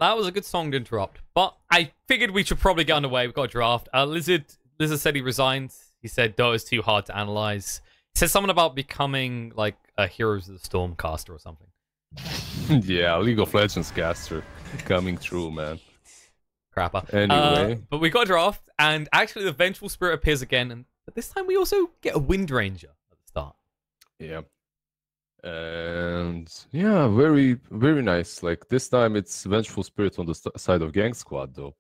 That was a good song to interrupt, but I figured we should probably get underway. We've got a draft. Lizard said he resigned. He said Dota's too hard to analyze. He said something about becoming like a Heroes of the Storm caster or something. Yeah, League of Legends caster coming through, man. Crapper. Anyway. But we got a draft, and actually the Vengeful Spirit appears again, but this time we also get a Wind Ranger at the start. Yeah. And yeah, very, very nice. Like this time it's Vengeful Spirit on the side of Gang Squad, though.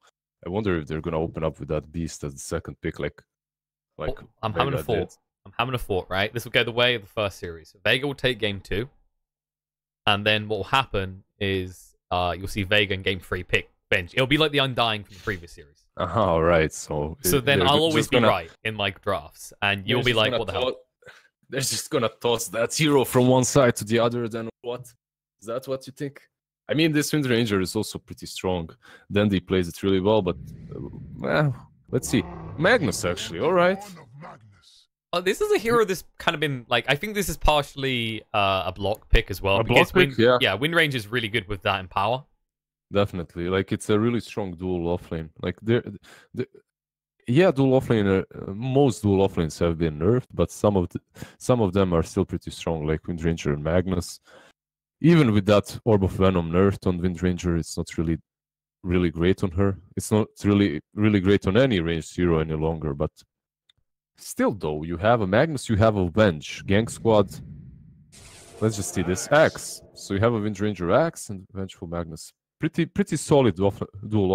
I wonder if they're gonna open up with that beast as the second pick, like I'm having a thought. I'm having a thought, right? This will go the way of the first series. Vega will take game 2, and then what will happen is you'll see Vega in game 3 pick bench. It'll be like the Undying from the previous series. All right, so then I'll always be right in like drafts, and you'll be like, what the hell? They're just gonna toss that hero from one side to the other, then what? Is that what you think? I mean, this Wind Ranger is also pretty strong. Dandy plays it really well, but well, let's see. Magnus, actually, all right. This is a hero that's kind of been like, I think this is partially a block pick as well. A block pick, yeah. Yeah, Wind Ranger is really good with that in power. Definitely, like it's a really strong dual offlane. Like yeah, dual offlane. Most dual offlanes have been nerfed, but some of them are still pretty strong, like Wind Ranger and Magnus. Even with that Orb of Venom nerfed on Wind Ranger, it's not really great on her. It's not really great on any ranged hero any longer. But still, though, you have a Magnus, you have a Venge Gang Squad. Let's just see this Axe. So you have a Wind Ranger Axe and Vengeful Magnus. Pretty solid dual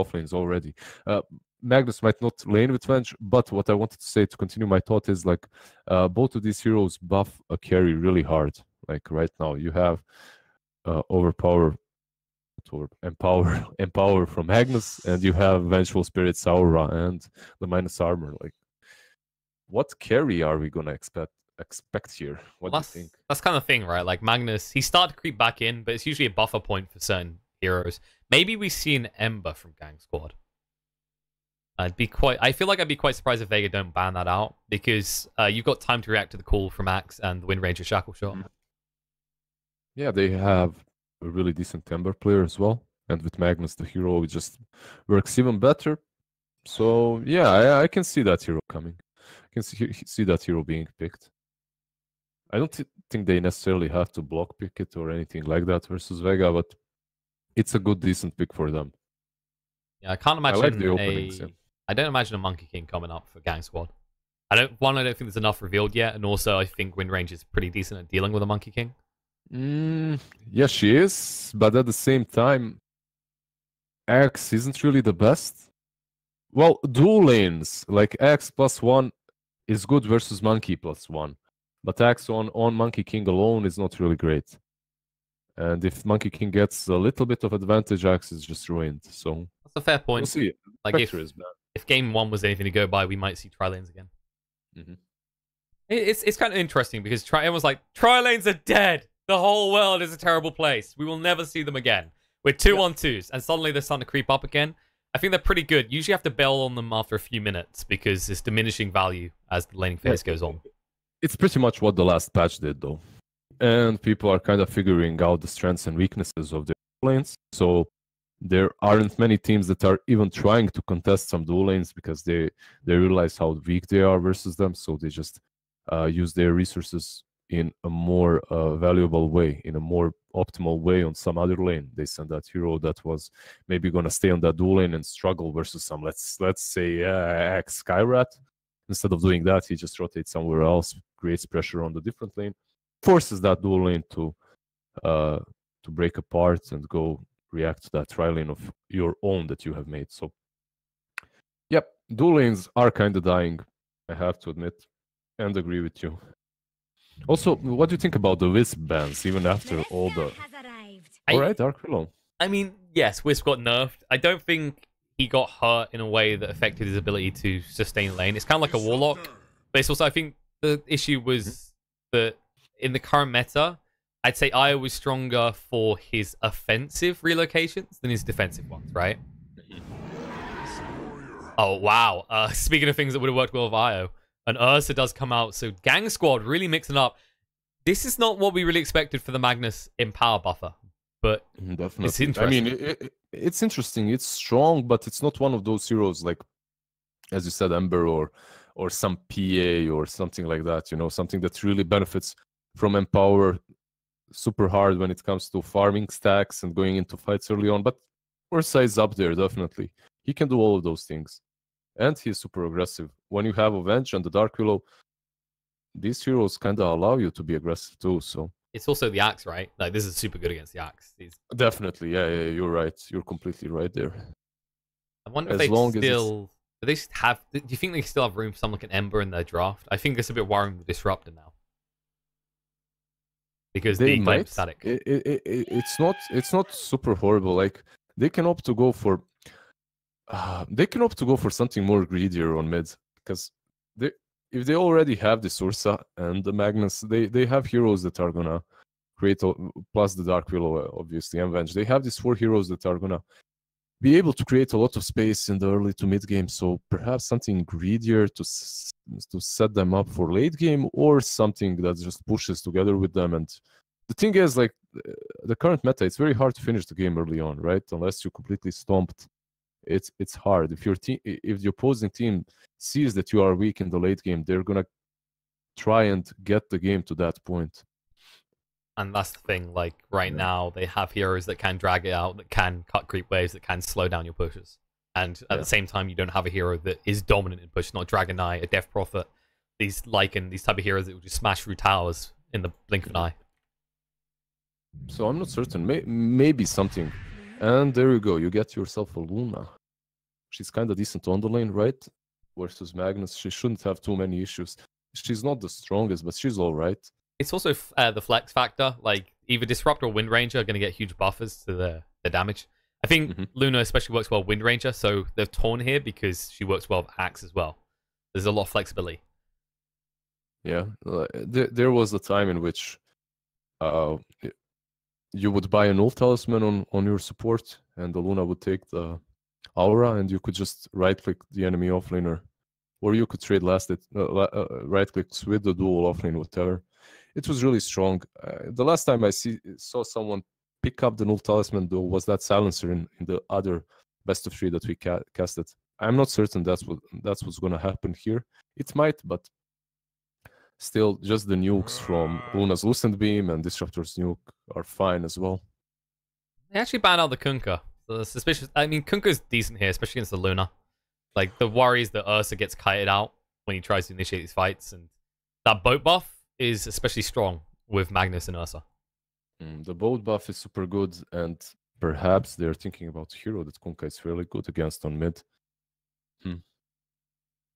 offlanes already. Magnus might not lane with Venge, but what I wanted to say to continue my thought is like both of these heroes buff a carry really hard. Like right now, you have Empower from Magnus, and you have Vengeful Spirit Saura and the minus armor. Like, what carry are we gonna expect here? What do you think? That's kind of thing, right? Like Magnus, he started to creep back in, but it's usually a buffer point for certain heroes. Maybe we see an Ember from Gang Squad. I feel like I'd be quite surprised if Vega don't ban that out, because you've got time to react to the call from Axe and the Wind Ranger Shackle Shot. Yeah, they have a really decent Ember player as well, and with Magnus the hero, it just works even better. So yeah, I can see that hero coming. I can see that hero being picked. I don't think they necessarily have to block pick it or anything like that versus Vega, but it's a good, decent pick for them. Yeah, I can't imagine I like the openings. I don't imagine a Monkey King coming up for Gang Squad. I don't think there's enough revealed yet, and also I think Wind Ranger is pretty decent at dealing with a Monkey King. Yes, she is, but at the same time, Axe isn't really the best. Well, dual lanes, like Axe +1 is good versus Monkey +1, but Axe on Monkey King alone is not really great. And if Monkey King gets a little bit of advantage, Axe is just ruined. So that's a fair point. We'll see. Like if game 1 was anything to go by, we might see tri-lanes again. It's kind of interesting because everyone's like, tri-lanes are dead. The whole world is a terrible place. We will never see them again. We're 2-on-2s, and suddenly they're starting to creep up again. I think they're pretty good. Usually you have to bail on them after a few minutes because it's diminishing value as the laning phase goes on. It's pretty much what the last patch did, though. And people are kind of figuring out the strengths and weaknesses of their lanes. So there aren't many teams that are even trying to contest some dual lanes because they realize how weak they are versus them. So they just use their resources in a more valuable way, in a more optimal way on some other lane. They send that hero that was maybe going to stay on that dual lane and struggle versus some, let's say, Axe Skyrat. Instead of doing that, he just rotates somewhere else, creates pressure on the different lane, forces that dual lane to break apart and go react to that tri-lane of your own that you have made. So, yep, dual lanes are kind of dying, I have to admit, and agree with you. Also, what do you think about the Wisp bans, even after all the... Alright, Dark Willow. I mean, yes, Wisp got nerfed. I don't think he got hurt in a way that affected his ability to sustain lane. It's kind of like a Warlock, but it's also, I think the issue was that in the current meta, I'd say Io was stronger for his offensive relocations than his defensive ones, right? Oh, wow. Speaking of things that would have worked well with Io, and Ursa does come out, so Gang Squad really mixing up. This is not what we really expected for the Magnus in power buffer. but Definitely. it's interesting. I mean, it's interesting. It's strong, but it's not one of those heroes like, as you said, Ember or some PA or something like that. You know, something that really benefits from Empower super hard when it comes to farming stacks and going into fights early on. But Ursa is up there, definitely. He can do all of those things. And he's super aggressive. When you have Avenge and the Dark Willow, these heroes kind of allow you to be aggressive too. So It's also the Axe, right? Like, this is super good against the Axe. definitely, yeah, you're right. You're completely right there. I wonder if As they long as still... Do they have... Do you think they still have room for something like an Ember in their draft? I think it's a bit worrying with Disruptor now. Because they the might. static. It's not super horrible. Like they can opt to go for something more greedier on mid because if they already have the Ursa and the Magnus, they have heroes that are gonna create plus the Dark Willow, obviously, and Venge. They have these 4 heroes that are gonna be able to create a lot of space in the early to mid game. So perhaps something greedier to set them up for late game, or something that just pushes together with them. And the thing is, like the current meta, it's very hard to finish the game early on, right? Unless you completely stomped. It's hard. If if the opposing team sees that you are weak in the late game, they're gonna try and get the game to that point. And that's the thing, like, right now, they have heroes that can drag it out, that can cut creep waves, that can slow down your pushes. And at the same time, you don't have a hero that is dominant in push, not Dragon Knight, a Death Prophet, these Lycan, these type of heroes that will just smash through towers in the blink of an eye. So I'm not certain. Maybe something. And there you go. You get yourself a Luna. She's kind of decent on the lane, right? Versus Magnus. She shouldn't have too many issues. She's not the strongest, but she's all right. It's also the flex factor. Like, either Disruptor or Wind Ranger are going to get huge buffers to the damage. I think Luna especially works well with Wind Ranger, so they've torn here because she works well with Axe as well. There's a lot of flexibility. Yeah. There was a time in which you would buy an Ult Talisman on your support, and the Luna would take the Aura, and you could just right-click the enemy offlaner. Or you could trade right-clicks with the dual offlane, whatever. It was really strong. The last time I saw someone pick up the Null Talisman, though, was that Silencer in the other best of 3 that we casted. I'm not certain that's what's going to happen here. It might, but still, just the nukes from Luna's Lucent Beam and Disruptor's nuke are fine as well. They actually banned out the Kunkka. The suspicious. I mean, Kunkka's decent here, especially against the Luna. Like, the worry is that Ursa gets kited out when he tries to initiate these fights, and that boat buff is especially strong with Magnus and Ursa. The boat buff is super good, and perhaps they're thinking about a hero that Kunkka is fairly good against on mid.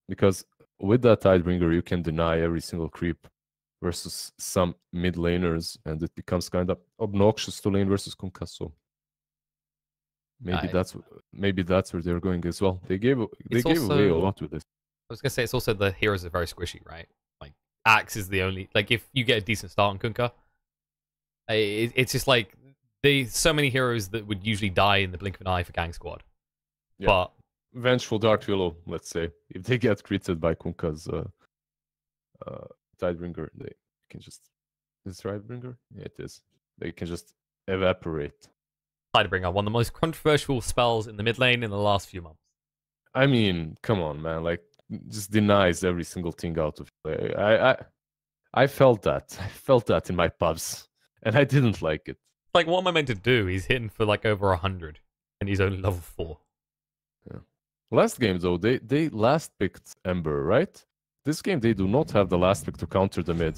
Because with that Tidebringer, you can deny every single creep versus some mid laners, and it becomes kind of obnoxious to lane versus Kunkka. So maybe that's where they're going as well. They gave away a lot with this. I was gonna say, it's also the heroes are very squishy, right? Like, Axe is the only, like, if you get a decent start on Kunkka, it's just like so many heroes that would usually die in the blink of an eye for Gang Squad. Yeah. But Vengeful Dark Willow, let's say, if they get critted by Kunkka's Tidebringer, they can just... Is it Tidebringer? Yeah, it is. They can just evaporate. Tidebringer, one of the most controversial spells in the mid lane in the last few months. I mean, come on, man. Like, just denies every single thing out of play. I felt that. I felt that in my pubs, and I didn't like it. Like, what am I meant to do? He's hitting for like over 100, and he's only level 4. Yeah. Last game, though, they last picked Ember, right? This game, they do not have the last pick to counter the mid.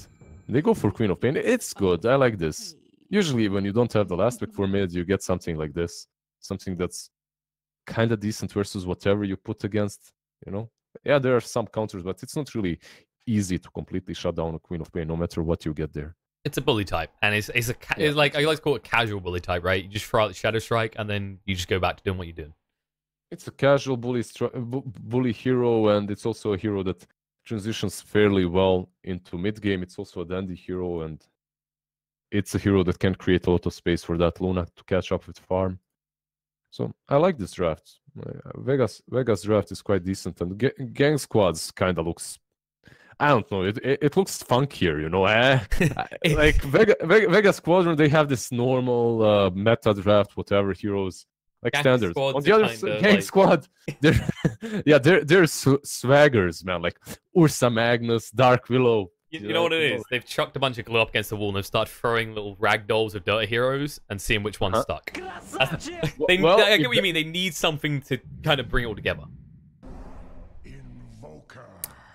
They go for Queen of Pain. It's good. I like this. Usually, when you don't have the last pick for mid, you get something like this. Something that's kind of decent versus whatever you put against, you know? Yeah, there are some counters, but it's not really easy to completely shut down a Queen of Pain, no matter what you get there. It's a bully type, and it's like, I like to call it casual bully type, right? You just throw out the Shadow Strike, and then you just go back to doing what you're doing. It's a casual bully hero, and it's also a hero that transitions fairly well into mid game. It's also a dandy hero, and it's a hero that can create a lot of space for that Luna to catch up with farm. So I like this draft. Vega's draft is quite decent, and Gang Squads kind of looks... I don't know. It looks funkier, you know. Like Vega Squadron, they have this normal meta draft, whatever heroes like Gang standards. squads On the are other kinda Gang like- Squad, they're yeah, they're swaggers, man. Like Ursa Magnus, Dark Willow. You know what it is? They've chucked a bunch of glue up against the wall and they've started throwing little rag dolls of dirty heroes and seeing which one's stuck. Well, I get what you mean. They need something to kind of bring it all together.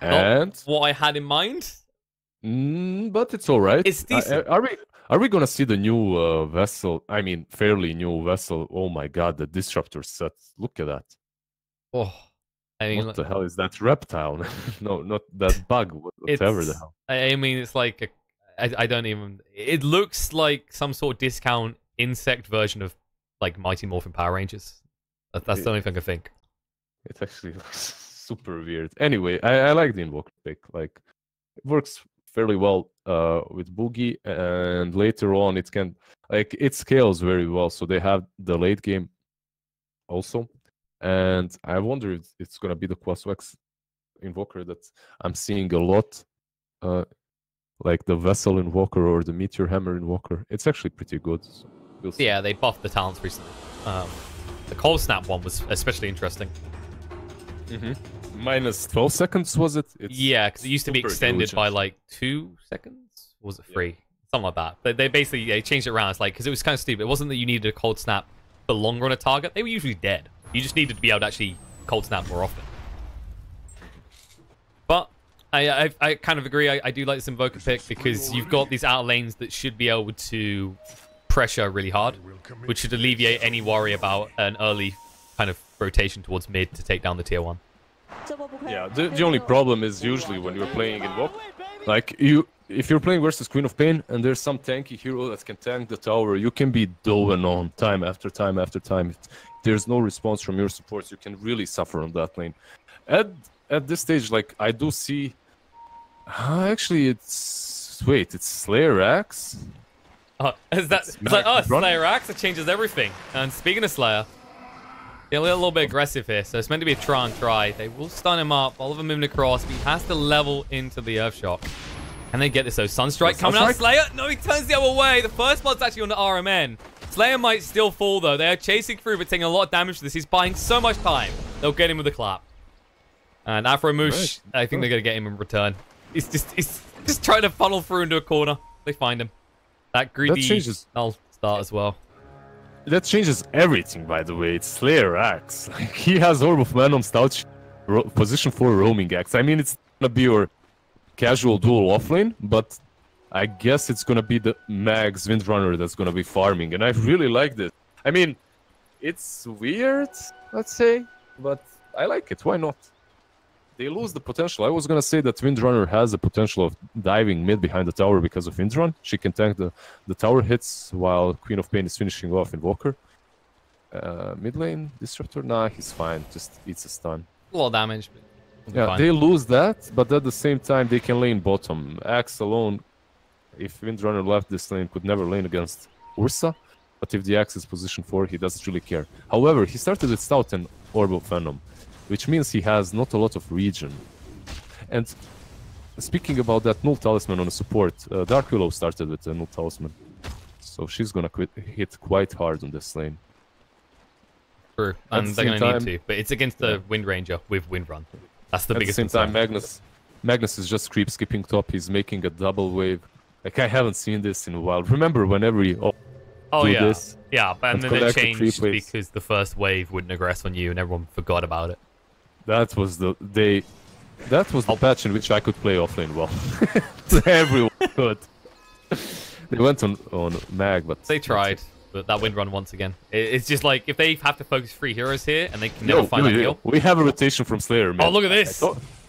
And Not what I had in mind. but it's all right. It's decent. Are we gonna see the new vessel? I mean, fairly new vessel. Oh my god, the disruptor set. Look at that. Oh, I mean, What the hell is that reptile? No, not that bug. Whatever the hell. I mean, it's like I don't even. It looks like some sort of discount insect version of like Mighty Morphin Power Rangers. That's the only thing I think. It actually looks super weird. Anyway, I like the Invoker pick. Like, it works fairly well with Boogie, and later on it scales very well. So they have the late game also, and I wonder if it's gonna be the Quaswex Invoker that I'm seeing a lot, like the Vessel Invoker or the Meteor Hammer Invoker. It's actually pretty good. So we'll see. Yeah, they buffed the talents recently. The Cold Snap one was especially interesting. Minus 12 seconds, was it? Yeah, because it used to be super extended intelligent. by like 2 seconds. Or was it 3? Something like that. They basically changed it around. It's like, because it was kind of stupid. It wasn't that you needed a Cold Snap for longer on a target. They were usually dead. You just needed to be able to actually Cold Snap more often. But I kind of agree. I do like this Invoker pick because you've got these outer lanes that should be able to pressure really hard, which should alleviate any worry about an early kind of rotation towards mid to take down the tier 1. Yeah, the only problem is usually when you're playing Invoke, like if you're playing versus Queen of Pain and there's some tanky hero that can tank the tower, you can be doing on time after time after time. If there's no response from your supports, you can really suffer on that lane. At this stage, like, I do see... actually, it's Slayer Axe? Is that... It's like, oh, Slayer Axe, it changes everything. And speaking of Slayer... They're a little bit aggressive here, so it's meant to be a try and try. They will stun him up, all of them moving across, but he has to level into the Earth Shock. Can they get this though? Sunstrike coming out, Slayer? No, he turns the other way. The first blood's actually on the RMN. Slayer might still fall though. They are chasing through, but taking a lot of damage to this. He's buying so much time. They'll get him with a clap. And Afro-Moosh, I think they're going to get him in return. He's just trying to funnel through into a corner. They find him. That greedy null start as well. That changes everything, by the way. It's Slayer Axe. Like, he has Orb of Venom, Stout, position 4 roaming axe. I mean, it's gonna be your casual dual offlane, but I guess it's gonna be the Mags Windrunner that's gonna be farming, and I really like this. I mean, it's weird, let's say, but I like it. Why not? They lose the potential. I was gonna say that Windrunner has the potential of diving mid behind the tower because of Windrun. She can tank the tower hits while Queen of Pain is finishing off Invoker. Mid lane Disruptor, nah, he's fine. Just eats a stun. A lot of damage. Yeah, fine. they lose that, but at the same time they can lane bottom. Axe alone, if Windrunner left this lane, could never lane against Ursa. But if the Axe is position 4, he doesn't really care. However, he started with Stout and Orb of Venom, which means he has not a lot of regen. And speaking about that null talisman on the support, Dark Willow started with a null talisman. So she's gonna hit quite hard on this lane. True, and they're gonna need to. But it's against the Wind Ranger with Windrun. That's the biggest concern. At the same time, Magnus is just creep skipping top. He's making a double wave. Like, I haven't seen this in a while. Remember whenever he this? Yeah, but and then it changed because the first wave wouldn't aggress on you and everyone forgot about it. That was the patch in which I could play offlane well. Everyone could. They went on Mag, but they tried. But that Windrun once again. It's just like if they have to focus 3 heroes here and they can never find that heal. We have a rotation from Slayer, man. Oh, look at this!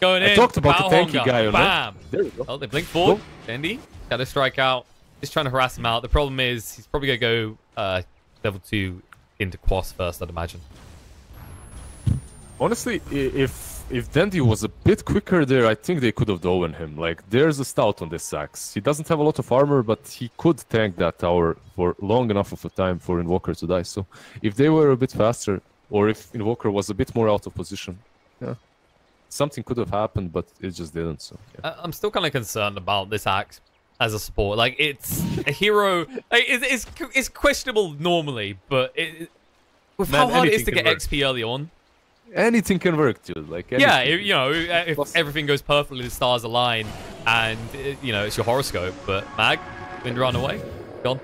Going in. I talked about the tanky guy. Bam! There we go. Oh, they blink forward. Dendy got to strike out. Just trying to harass him out. The problem is he's probably gonna go level 2 into Quas first, I'd imagine. Honestly, if Dandy was a bit quicker there, I think they could have downed him. Like, there's a Stout on this axe. He doesn't have a lot of armor, but he could tank that tower for long enough of a time for Invoker to die. So if they were a bit faster, or if Invoker was a bit more out of position, yeah, something could have happened, but it just didn't. So yeah. I'm still kind of concerned about this axe as a support. Like, it's a hero. Like, it's questionable normally, but with how hard it is to get XP early on. Anything can work, dude. Like, yeah, if everything goes perfectly, the stars align, and it's your horoscope. But Mag, wind run away, gone.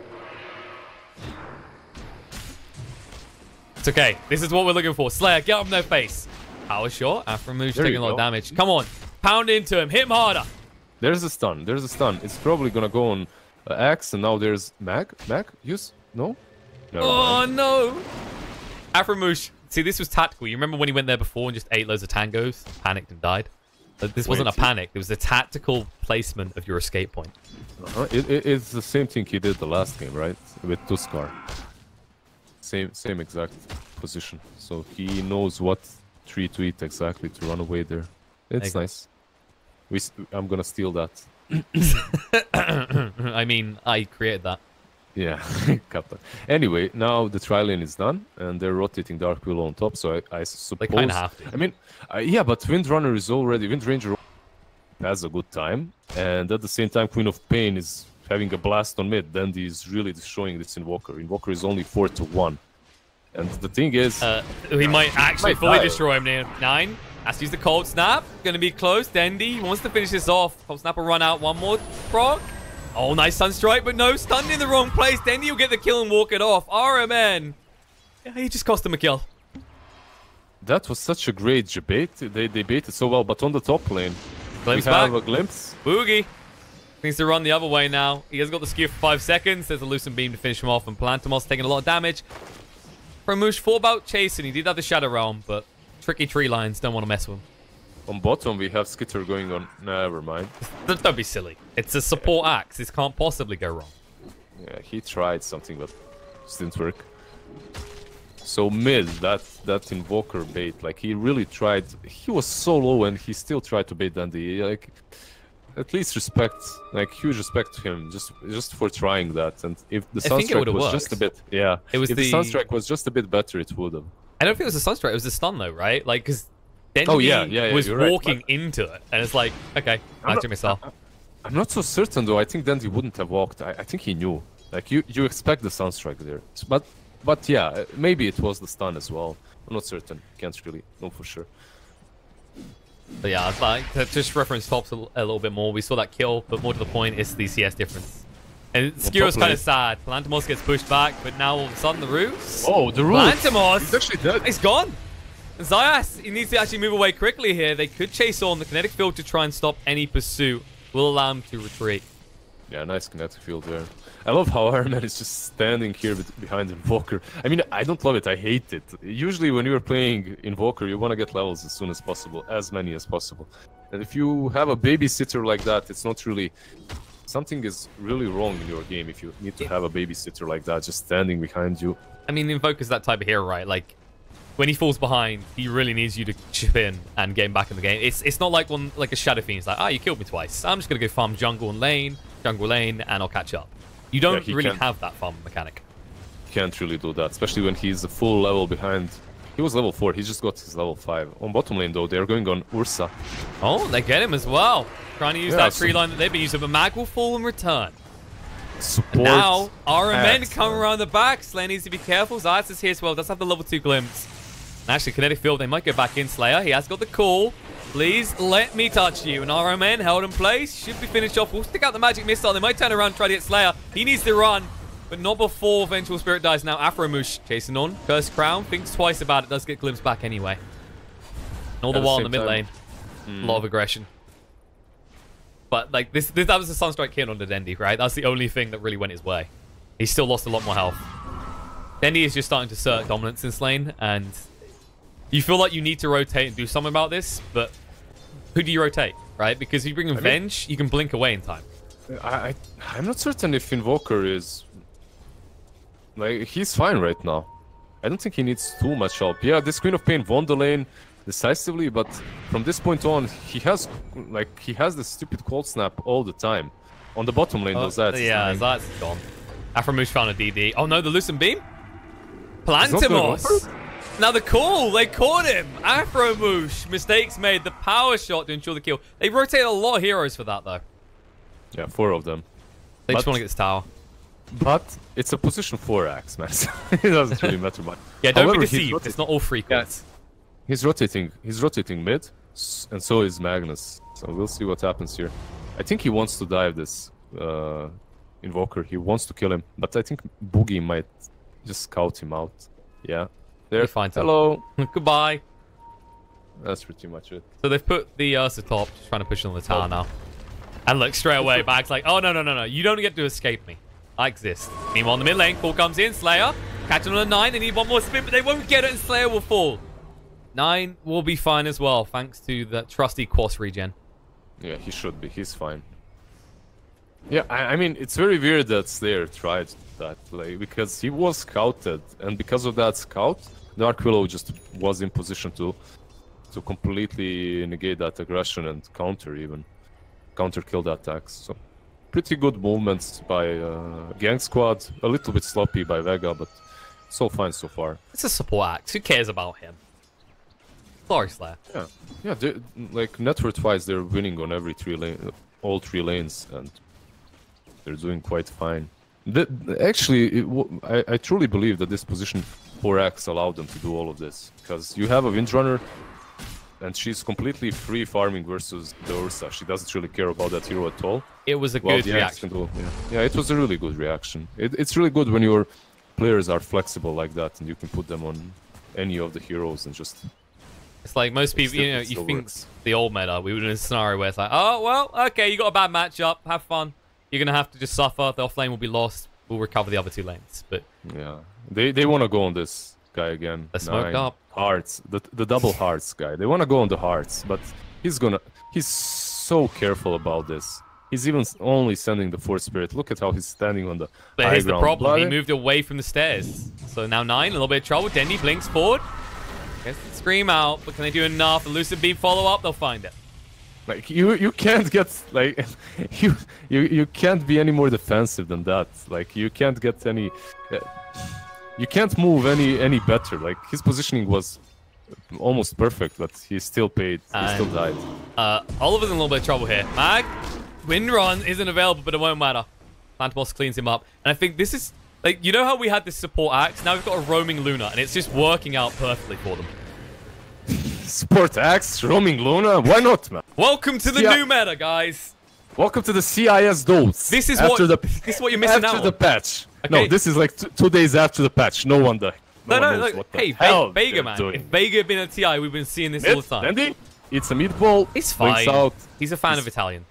It's okay. This is what we're looking for. Slayer, get up in their face. Power shot. Afromush taking a lot of damage. Come on, pound into him. Hit him harder. There's a stun. There's a stun. It's probably gonna go on Axe, and now there's Mag. Use no. Oh no. Afromush. See, this was tactical. You remember when he went there before and just ate loads of tangos, panicked and died? But this wasn't a panic. It was a tactical placement of your escape point. It's the same thing he did the last game, right? With Tuskar. Same exact position. So he knows what tree to eat exactly to run away there. It's nice. I'm gonna steal that. I mean, I created that. Yeah, Captain. Anyway, now the tri-lane is done, and they're rotating Dark Willow on top, so I suppose... They kind of have to. I mean, yeah, but Windrunner is already... Windranger has a good time, and at the same time, Queen of Pain is having a blast on mid. Dandy is really destroying this Invoker. Invoker is only 4-1. And the thing is... he might actually fully destroy him now. 9. Has to use the Cold Snap. Gonna be close. Dandy wants to finish this off. Cold Snap will run out. One more proc. Oh, nice Sunstrike, but no, stunned in the wrong place. Dandy will get the kill and walk it off. RMN. Yeah, he just cost him a kill. That was such a great bait. They baited so well, but on the top lane, Glimpse we have a glimpse. Boogie needs to run the other way now. He has got the skew for 5 seconds. There's a Lucent Beam to finish him off, and Palantimos taking a lot of damage. Promush, 4-bout chasing. He did have the Shadow Realm, but tricky tree lines. Don't want to mess with him. On bottom, we have Skitter going on. Never mind. Don't be silly. It's a support axe. This can't possibly go wrong. Yeah, he tried something, but it didn't work. So mid, that Invoker bait, like he really tried. He was so low, and he still tried to bait Dandy. Like, at least respect, like huge respect to him, just for trying that. And if the Sunstrike was just a bit, yeah, if the Sunstrike was just a bit better, it would have. I don't think it was a Sunstrike. It was a stun, though, right? Like, because Dandy was walking into it, and it's like, okay, back to myself. I'm not so certain, though. I think Dandy wouldn't have walked. I think he knew. Like, you expect the Sunstrike there. But yeah, maybe it was the stun as well. I'm not certain. Can't really know for sure. But yeah, like, to just reference tops a little bit more, we saw that kill, but more to the point, it's the CS difference. And Skiro's kind of sad. Palantimos gets pushed back, but now all of a sudden the roots. Oh, the roots! Palantimos! He's actually dead. He's gone! And Zayas, he needs to actually move away quickly here. They could chase on. The kinetic field to try and stop any pursuit will allow him to retreat. Yeah, nice kinetic field there. I love how Iron Man is just standing here behind Invoker. I mean, I don't love it, I hate it. Usually when you're playing Invoker, you want to get levels as soon as possible, as many as possible. And if you have a babysitter like that, it's not really... Something is really wrong in your game if you need to have a babysitter like that, just standing behind you. I mean, Invoker's that type of hero, right? Like, when he falls behind, he really needs you to chip in and get him back in the game. It's not like a Shadow Fiend. It's like, you killed me twice. I'm just going to go farm jungle lane, and I'll catch up. You don't really have that farm mechanic. Can't really do that, especially when he's a full level behind. He was level 4, he just got his level 5. On bottom lane, though, they're going on Ursa. Oh, they get him as well. Trying to use that tree line that they've been using, but Mag will fall in return. Support. Now, RMN come around the back. Slayer needs to be careful. Zayas is here as well. Does have the level 2 glimpse. And actually, kinetic field, they might go back in. Slayer, he has got the call. Please let me touch you. And RMN held in place. Should be finished off. We'll stick out the magic missile. They might turn around and try to get Slayer. He needs to run, but not before Vengeful Spirit dies. Now, Afromush chasing on. Cursed Crown thinks twice about it. Does get glimpsed back anyway. And all the while in the mid lane. A lot of aggression. But like that was a Sunstrike kill on the Dendi, right? That's the only thing that really went his way. He still lost a lot more health. Dendi is just starting to assert dominance in this lane, and you feel like you need to rotate and do something about this, but who do you rotate, right? Because if you bring in Venge, you can blink away in time. I'm not certain if Invoker is... Like, he's fine right now. I don't think he needs too much help. Yeah, this Queen of Pain won the lane decisively, but from this point on, he has this stupid cold snap all the time. On the bottom lane, yeah, that's gone. Afromush found a DD. Oh no, the Lucent Beam? Palantimos! Now the call, they caught him. Afro Moosh. Mistakes made. The power shot to ensure the kill. They rotate a lot of heroes for that, though. Yeah, 4 of them. They just want to get this tower. But it's a position 4 axe, man. It doesn't really matter much. Yeah, don't be deceived. It's not all frequent. Yeah, he's rotating mid, and so is Magnus. So we'll see what happens here. I think he wants to dive this Invoker. He wants to kill him, but I think Boogie might just scout him out. Yeah. There. Hello. Goodbye. That's pretty much it. So they've put the Ursa top, just trying to push on the tower now. And look, straight away, Bag's like, oh, no. You don't get to escape me. I exist. Meanwhile, in the mid lane, call comes in. Slayer, catching on a 9. They need one more spin, but they won't get it, and Slayer will fall. 9 will be fine as well, thanks to the trusty Quas regen. Yeah, he should be. He's fine. Yeah, I mean, it's very weird that Slayer tried that play, because he was scouted, and because of that scout, Dark Willow just was in position to completely negate that aggression and counter kill the attacks. So pretty good movements by Gang Squad, a little bit sloppy by Vega, but so fine so far. It's a support axe. Who cares about him? Sorry, Slayer. Yeah. Like net worth wise, they're winning on every all 3 lanes, and they're doing quite fine. Actually, I truly believe that this position 4x allowed them to do all of this, because you have a Windrunner, and she's completely free farming versus the Ursa. She doesn't really care about that hero at all. It was a good reaction. Yeah, it was a really good reaction. It's really good when your players are flexible like that, and you can put them on any of the heroes and just... It's like most people, you think the old meta, we were in a scenario where it's like, oh, well, okay, you got a bad matchup, have fun. You're going to have to just suffer, the offlane will be lost, we'll recover the other 2 lanes. But yeah, they want to go on this guy again. The smoke up. Hearts, the double hearts guy. They want to go on the hearts, but he's so careful about this. He's even only sending the Force Spirit. Look at how he's standing on the But high here's ground. the problem, he moved away from the stairs. So now 9, a little bit of trouble. Dendi blinks forward. Gets the scream out, but can they do enough? The Lucid Beam follow up, they'll find it. Like you can't get like you can't be any more defensive than that. Like you can't get any you can't move any better. Like his positioning was almost perfect, but he still paid. He still died. Oliver's in a little bit of trouble here. Mag, Wind Run isn't available, but it won't matter. Phantomos cleans him up, and I think this is like, you know how we had this support axe? Now we've got a roaming Luna, and it's just working out perfectly for them. Support axe, roaming Luna, why not, man? Welcome to the new meta, guys. Welcome to the CIS dose. This is what you're missing out on. After the patch. Okay. No, this is like 2 days after the patch. No one died. Hey, Vega, man. If Vega had been a TI, we've been seeing this all the time. Dendi, it's a meatball. It's fine. Out. He's a fan of Italian.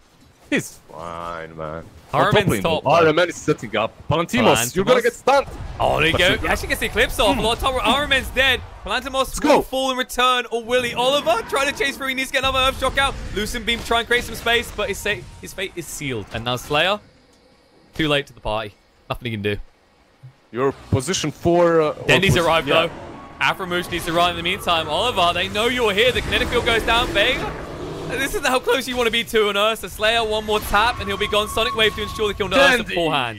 He's fine, man. Harman's top. Harman is setting up. Palantimos, you're gonna get stunned. Oh, there you go. He actually gets the Eclipse off. A lot of time. Harman's dead. Palantimos will fall in return, or will he? Oliver trying to chase through. He needs to get another Earth Shock out. Lucent Beam try and create some space, but his fate is sealed. And now Slayer, too late to the party. Nothing he can do. Your position 4. Dendi's arrived though. Afromush needs to run in the meantime. Oliver, they know you're here. The kinetic field goes down. Vega. This is how close you want to be to an Ursa. Slayer, one more tap, and he'll be gone. Sonic Wave to ensure the kill on Ursa beforehand.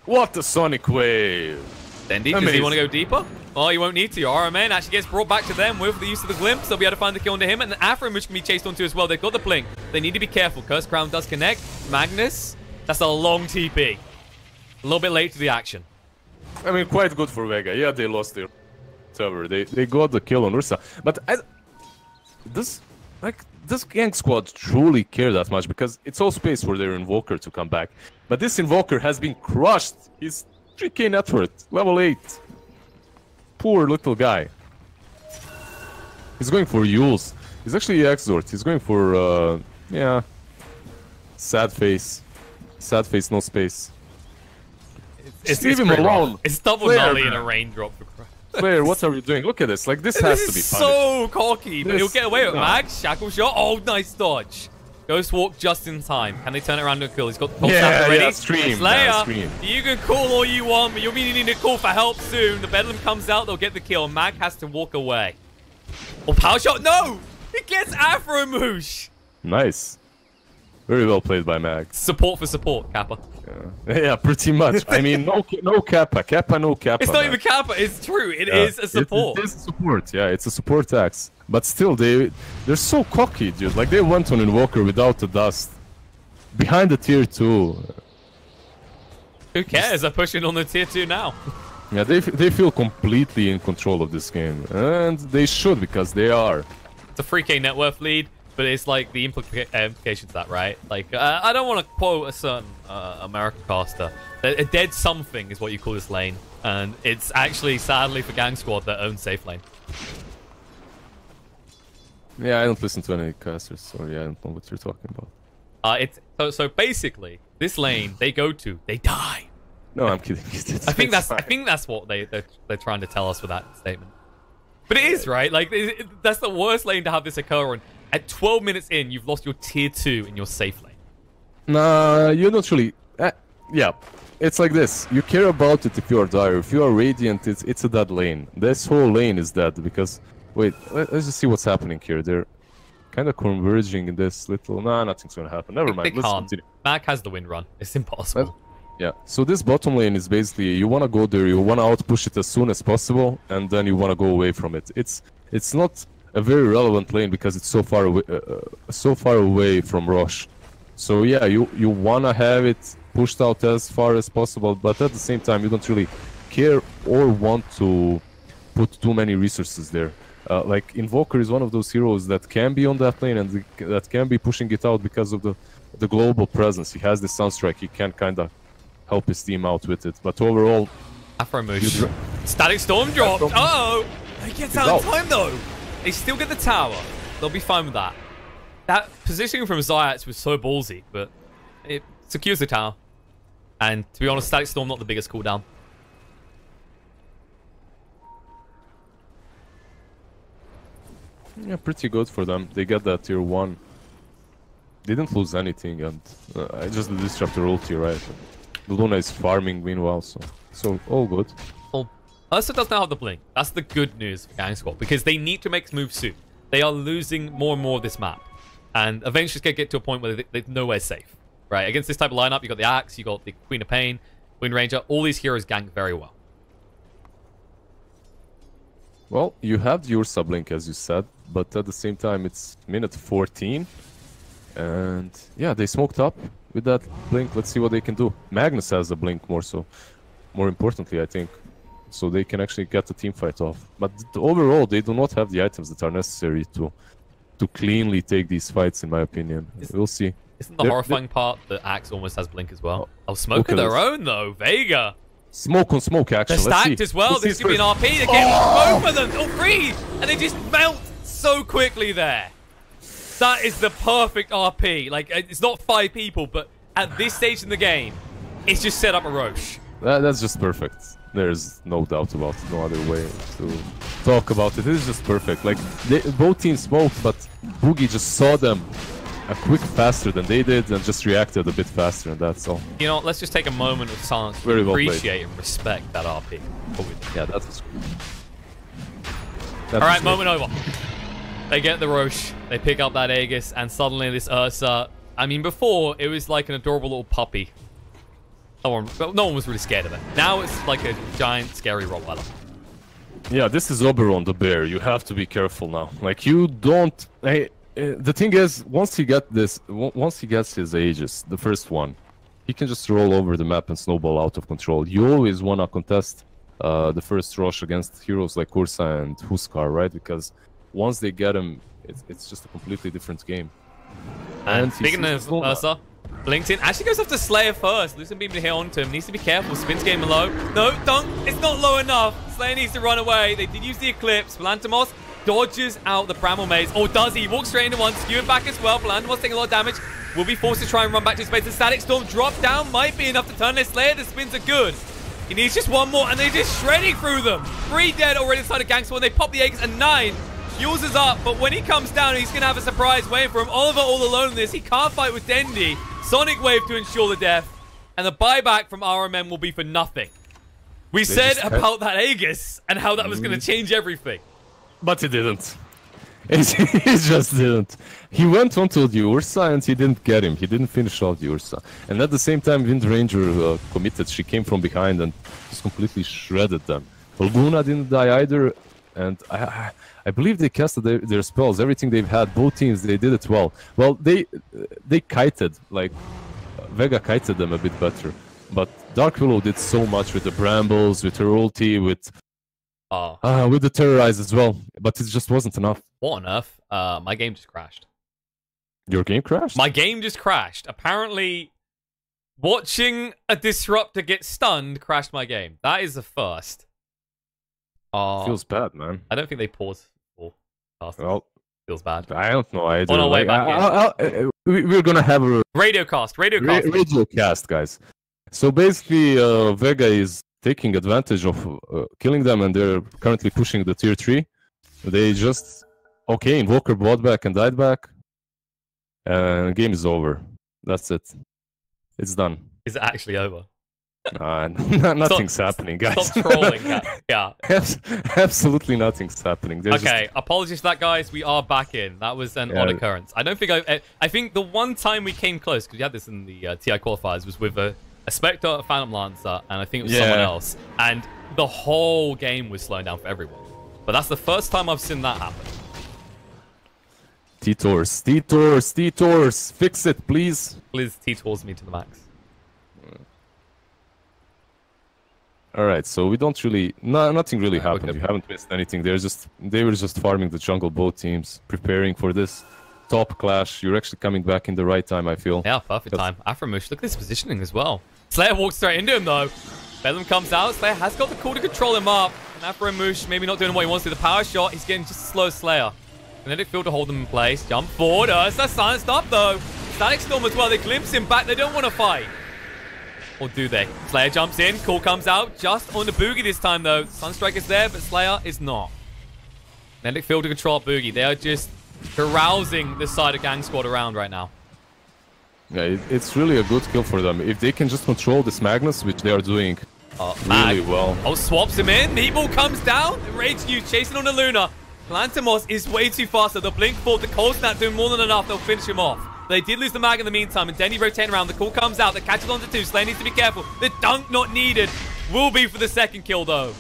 What a Sonic Wave. Dendi, does he want to go deeper? Oh, he won't need to. RMN actually gets brought back to them with the use of the Glimpse. They'll be able to find the kill onto him, and then Afromush can be chased onto as well. They've got the blink. They need to be careful. Curse Crown does connect. Magnus, that's a long TP. A little bit late to the action. I mean, quite good for Vega. Yeah, they lost their server. They got the kill on Ursa. But does Gang Squad truly care that much? Because it's all space for their Invoker to come back. But this Invoker has been crushed. He's 3k net worth, level 8. Poor little guy. He's going for Yules. He's actually Exort. He's going for, yeah. Sad face. Sad face, no space. It's leave him alone. It's double nollie in a raindrop. Player, what are you doing? Look at this. Like, this has to be punished. So cocky, but he'll get away with it. Mag, Shackle Shot. Oh, nice dodge. Ghost Walk just in time. Can they turn it around to a kill? He's got the already. Yeah, Scream. Slayer, you can call all you want, but you'll be needing to call for help soon. The Bedlam comes out, they'll get the kill. Mag has to walk away. Oh, Power Shot. No! He gets Afro Moosh. Nice. Very well played by Mag. Support for support, Kappa. Yeah, pretty much. I mean, no Kappa. Kappa, no Kappa. It's not even Kappa, it's true. It is a support. It is a support, yeah. It's a support axe. But still, they're so cocky, dude. Like, they went on Invoker without the dust. Behind the tier 2. Who cares? They're pushing on the tier 2 now. Yeah, they feel completely in control of this game. And they should, because they are. It's a 3k net worth lead, but it's like the implications of that, right? Like, I don't want to quote a certain American caster. A dead something is what you call this lane. And it's actually, sadly, for Gang Squad that owns safe lane. Yeah, I don't listen to any casters, so yeah, I don't know what you're talking about. So basically, this lane they go to, they die. No, I'm kidding. I think that's what they're trying to tell us with that statement. But it is, right? Like, that's the worst lane to have this occur on. At 12 minutes in, you've lost your tier 2 in your safe lane. Nah, you're not really... yeah, it's like this. You care about it if you are dire. If you are Radiant, it's a dead lane. This whole lane is dead because... Wait, let's just see what's happening here. They're kind of converging in this little... Nah, nothing's gonna happen. Never mind. Let's continue. Mac has the win run. It's impossible. Yeah, so this bottom lane is basically... You want to go there, you want to outpush it as soon as possible, and then you want to go away from it. It's not a very relevant lane because it's so far away from Rosh. So yeah, you want to have it pushed out as far as possible, but at the same time, you don't really care or want to put too many resources there. Like, Invoker is one of those heroes that can be on that lane and that can be pushing it out because of the global presence. He has the Sunstrike, he can kind of help his team out with it. But overall... Afro Moosh. Static Storm dropped! Uh-oh! He gets out in time, though! They still get the tower. They'll be fine with that. That positioning from Zayats was so ballsy, but it secures the tower. And to be honest, Static Storm not the biggest cooldown. Yeah, pretty good for them. They get that tier 1. They didn't lose anything, and I just did Disruptor ulti, right? Luna is farming meanwhile, so all good. Well, Ursa does now have the blink. That's the good news for Gang Squad, because they need to make moves soon. They are losing more and more of this map. And eventually it's going to get to a point where they're nowhere safe. Right? Against this type of lineup, you got the Axe, you got the Queen of Pain, Wind Ranger. All these heroes gank very well. Well, you have your sub-link, as you said, but at the same time, it's minute 14. And yeah, they smoked up with that blink. Let's see what they can do. Magnus has a blink more importantly, I think. So they can actually get the team fight off. But overall, they do not have the items that are necessary to cleanly take these fights, in my opinion. We'll see. Isn't the horrifying part that Axe almost has blink as well? Oh, smoke of their own, though. Vega. Smoke on smoke, actually. They're stacked as well. This could be an RP. They're getting both of them. All three. And they just melt so quickly there. That is the perfect RP. Like, it's not 5 people, but at this stage in the game, it's just set up a Roche. That's just perfect. There's no doubt about it. No other way to talk about it. It is just perfect. Like, both teams smoked, but Boogie just saw them a quick faster than they did and just reacted a bit faster, and that's all. You know, let's just take a moment of silence to appreciate and respect that RP. Yeah, that was all right, moment over. They get the Roche, they pick up that Aegis, and suddenly this Ursa... I mean, before, it was like an adorable little puppy. No one was really scared of it. Now it's like a giant, scary Rottweiler. Yeah, this is Oberon, the bear. You have to be careful now. Like, you don't... the thing is, once he gets his Aegis, the first one, he can just roll over the map and snowball out of control. You always want to contest the first rush against heroes like Ursa and Huskar, right? Because once they get him, it's just a completely different game. And speaking of Ursa, blinked in. Actually goes after Slayer first. Lucent beam to hit onto him. Needs to be careful. Spins game low. No, don't. It's not low enough. Slayer needs to run away. They did use the Eclipse. Palantimos dodges out the Bramble Maze. Or does he? Walks straight into one. Skewing back as well. Palantimos taking a lot of damage. Will be forced to try and run back to space. The Static Storm drop down. Might be enough to turn this Slayer. The spins are good. He needs just one more. And they're just shredding through them. 3 dead already inside of Gang Squad. They pop the Aegis and 9. Yules is up, but when he comes down, he's going to have a surprise waiting for him. Oliver all alone in this. He can't fight with Dendi. Sonic Wave to ensure the death. And the buyback from RMM will be for nothing. We said about that Aegis and how that was going to change everything. But it didn't. He just didn't. He went onto the Ursa and he didn't get him. He didn't finish off the Ursa. And at the same time, Wind Ranger committed. She came from behind and just completely shredded them. Luna didn't die either. And I believe they casted their spells. Everything they've had, both teams, they did it well. Well, they kited, like, Vega kited them a bit better. But Dark Willow did so much with the Brambles, with her ulti, with the Terrorize as well. But it just wasn't enough. What on earth? My game just crashed. Your game crashed? My game just crashed. Apparently, watching a Disruptor get stunned crashed my game. That is the first. Feels bad, man. I don't think they paused for casting. Well, feels bad. I don't know either. On our way back we're gonna have a radio cast, guys. So basically, Vega is taking advantage of killing them, and they're currently pushing the tier 3. They just Invoker bought back and died back, and game is over. That's it. It's done. Is it actually over? Nothing's happening, guys. Stop trolling. Yeah. Absolutely nothing's happening. Apologies for that, guys. We are back in. That was an odd occurrence. I don't think I think the one time we came close, because we had this in the TI qualifiers, was with a Spectre, a Phantom Lancer, and I think it was someone else. And the whole game was slowing down for everyone. But that's the first time I've seen that happen. T-Tors, fix it, please. Please T-Tors me to the max. Alright, so we don't really... nothing really happened. Okay. You haven't missed anything. They were just farming the jungle, both teams, preparing for this top clash. You're actually coming back in the right time, I feel. Yeah, perfect time. Aframush, look at this positioning as well. Slayer walks straight into him, though. Bedlam comes out. Slayer has got the call to control him up. And Aframush maybe not doing what he wants to do. The power shot, he's getting just a slow Slayer. Kinetic field to hold them in place. Jump forward. It's that silent stop, though. Static Storm as well. They glimpse him back. They don't want to fight. Or do they? Slayer jumps in. Call comes out. Just on the Boogie this time, though. Sunstrike is there, but Slayer is not. Kinetic field to control Boogie. They are just carousing this side of Gang Squad around right now. Yeah, it's really a good kill for them. If they can just control this Magnus, which they are doing really well. Oh, swaps him in. Meatball comes down. Rage Use chasing on the Luna. Lantimos is way too fast. So the Blink Forward, the Cold Snap doing more than enough. They'll finish him off. They did lose the mag in the meantime, and Denny rotating around. The call comes out. The catches onto 2. Slayer needs to be careful. The dunk not needed. Will be for the second kill, though.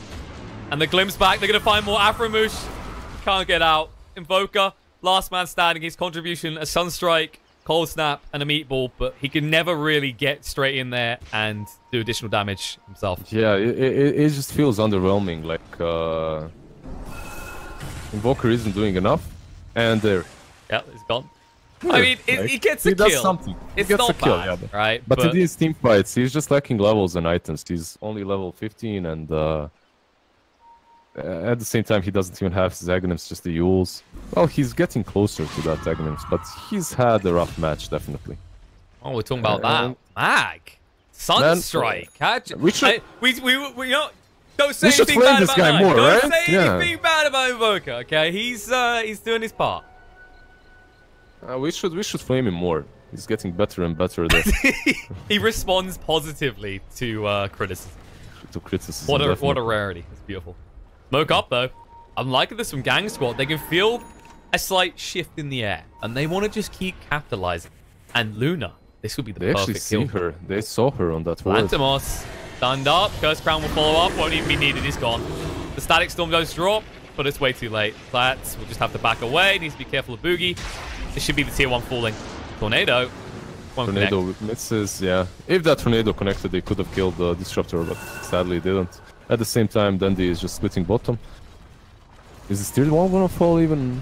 And the glimpse back. They're going to find more. Aframush can't get out. Invoker, last man standing. His contribution, a Sunstrike, Cold Snap, and a Meatball, but he can never really get straight in there and do additional damage himself. Yeah, it just feels underwhelming. Like, Invoker isn't doing enough, and there. Yeah, he's gone. I mean, he gets a he kill. Does something. It's he gets not a kill, bad, yeah, right? But in these team fights, he's just lacking levels and items. He's only level 15, and at the same time, he doesn't even have his Aghanims, just the Yules. Well, he's getting closer to that Aghanims, but he's had a rough match, definitely. Oh, we're talking about that. Mag! Sunstrike! We should... We don't say anything bad about guy more, Don't right? say anything bad about Invoker, okay? He's doing his part. We should flame him more. He's getting better and better. He responds positively to criticism. What a rarity. It's beautiful. Smoke up, though. I'm liking this from Gang Squad. They can feel a slight shift in the air, and they want to just keep capitalizing. And Luna, this would be the perfect kill. Her. They saw her on that wall. Lantimos, stunned up. Curse Crown will follow up. Won't even be needed. He's gone. The Static Storm does drop, but it's way too late. Plats will just have to back away. Needs to be careful of Boogie. This should be the tier 1 falling. Tornado. Tornado misses, yeah. If that tornado connected, they could have killed the Disruptor, but sadly it didn't. At the same time, Dandy is just splitting bottom. Is this tier 1 gonna fall even?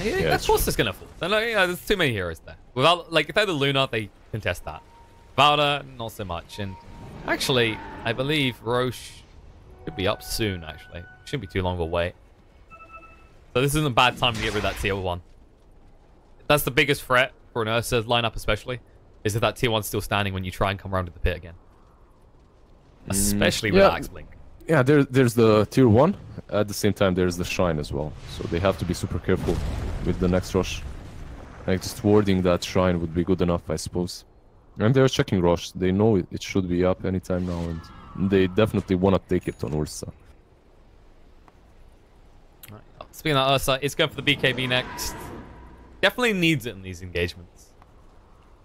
Yeah, of course it's gonna fall. There's too many heroes there. Without, like, if they're the Luna, they contest that. Without her, not so much. And actually, I believe Roche could be up soon, actually. Shouldn't be too long of a wait. So this isn't a bad time to get rid of that tier 1. That's the biggest threat for an Ursa's lineup, especially, is if that tier 1's still standing when you try and come around to the pit again. Especially with Axe Blink. Yeah, there's the tier 1. At the same time, there's the Shrine as well. So they have to be super careful with the next rush. Like, just warding that Shrine would be good enough, I suppose. And they're checking rush. They know it should be up anytime now, and they definitely want to take it on Ursa. Speaking of Ursa, it's going for the BKB next. Definitely needs it in these engagements.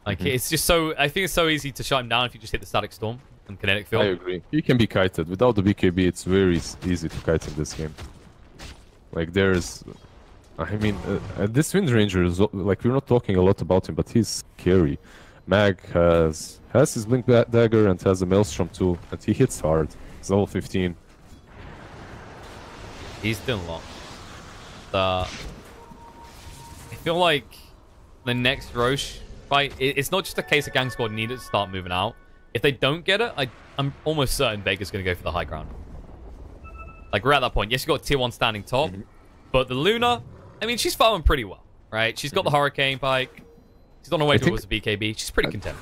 Like, it's just so... I think it's so easy to shut him down if you just hit the static storm and kinetic field. I agree. He can be kited. Without the BKB, it's very easy to kite in this game. Like, there's... I mean, this Wind Ranger is... Like, we're not talking a lot about him, but he's scary. Mag has his Blink Dagger and has a Maelstrom too, and he hits hard. He's level 15. He's doing a lot. I feel like the next Roche fight, it's not just a case of Gang Squad needed to start moving out. If they don't get it, I'm almost certain Vega's going to go for the high ground. Like, we're at that point. Yes, you've got tier 1 standing top, but the Luna, I mean, she's farming pretty well, right? She's got the Hurricane Pike. She's on her way towards the BKB. She's pretty content.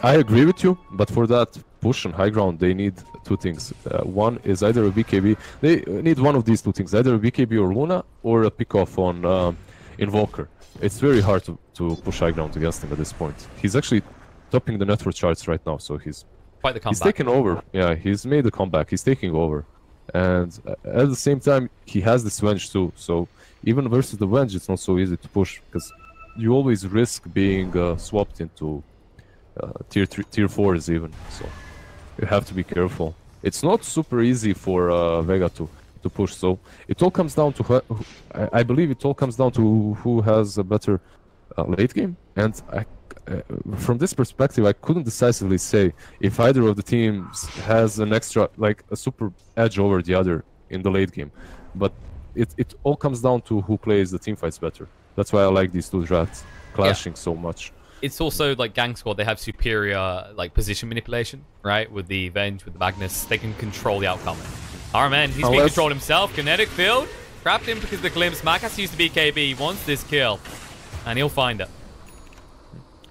I agree with you, but for that push on high ground, they need two things. One is either a BKB. They need one of these two things, either a BKB or Luna, or a pick-off on Invoker. It's very hard to push high ground against him at this point. He's actually topping the network charts right now, so he's taken over. Yeah, he's made a comeback. He's taking over. And at the same time, he has this Venge too. So even versus the Venge, it's not so easy to push, because you always risk being swapped into tier 4s even. So you have to be careful. It's not super easy for Vega to push. So it all comes down to I believe it all comes down to who has a better late game. And from this perspective, I couldn't decisively say if either of the teams has an extra, like a super edge over the other in the late game. But it all comes down to who plays the team fights better. That's why I like these two drafts clashing so much. It's also like Gang Squad, they have superior like position manipulation, right? With the Venge, with the Magnus, they can control the outcome. RMN, he's being controlled himself. Kinetic field, trapped him because of the glimpse. Mac has to use the BKB, he wants this kill, and he'll find it.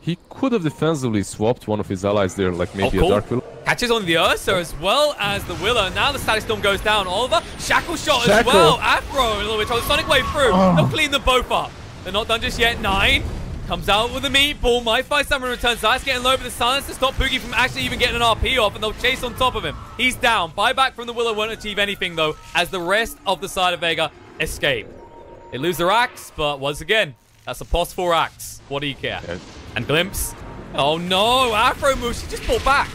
He could have defensively swapped one of his allies there, like maybe a Dark Willow. Catches on the Ursa as well as the Willow. Now the Static Storm goes down. Oliver, Shackle shot as well. Afro, a little bit trying to Sonic Wave through. They'll clean them both up. They're not done just yet. 9 comes out with a meatball. Might find someone returns. That's getting low, but the silence to stop Poogie from actually even getting an RP off, and they'll chase on top of him. He's down. Buyback from the Willow won't achieve anything, though, as the rest of the side of Vega escape. They lose their axe, but once again, that's a +4 axe. What do you care? Yeah. And Glimpse. Oh no, Afro moves. She just pulled back.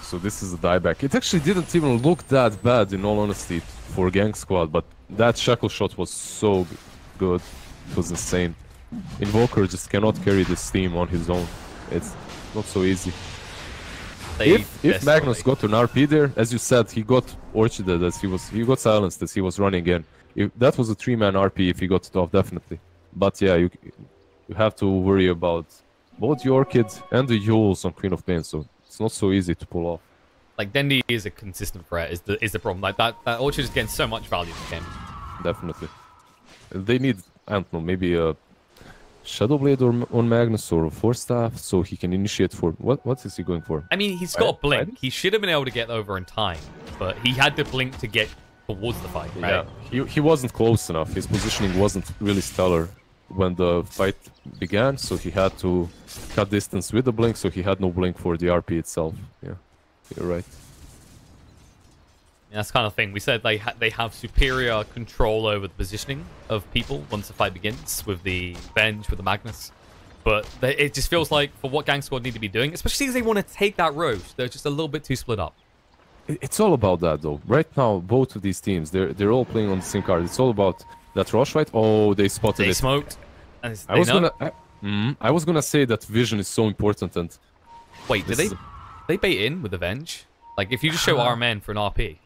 So this is a dieback. It actually didn't even look that bad, in all honesty, for Gang Squad, but that Shackle shot was so good. It was insane. Invoker just cannot carry this team on his own. It's not so easy. If Magnus got an RP there, as you said, he got orcharded as he got silenced as he was running in. If that was a 3-man RP if he got it off, definitely. But yeah, you have to worry about both the Orchid and the Yules on Queen of Pain, so it's not so easy to pull off. Like, Dendi is a consistent threat, is the problem. Like, that Orchard is getting so much value in the game. Definitely. They need, I don't know, maybe a Shadow Blade on Magnus or a Force Staff, so he can initiate for... What is he going for? I mean, he's got a Blink. He should have been able to get over in time, but he had to Blink to get towards the fight, right? Yeah, he wasn't close enough. His positioning wasn't really stellar when the fight began, so he had to cut distance with the Blink, so he had no Blink for the RP itself. Yeah, you're right. Yeah, that's kind of thing. We said they have superior control over the positioning of people once the fight begins with the Venge, with the Magnus. But it just feels like for what Gang Squad need to be doing, especially as they want to take that Roche, they're just a little bit too split up. It's all about that, though. Right now, both of these teams, they're all playing on the same card. It's all about that Roche fight. Oh, they spotted it. They smoked. And I was gonna say that vision is so important. And wait, did they bait in with the Venge? Like, if you just show RMN for an RP,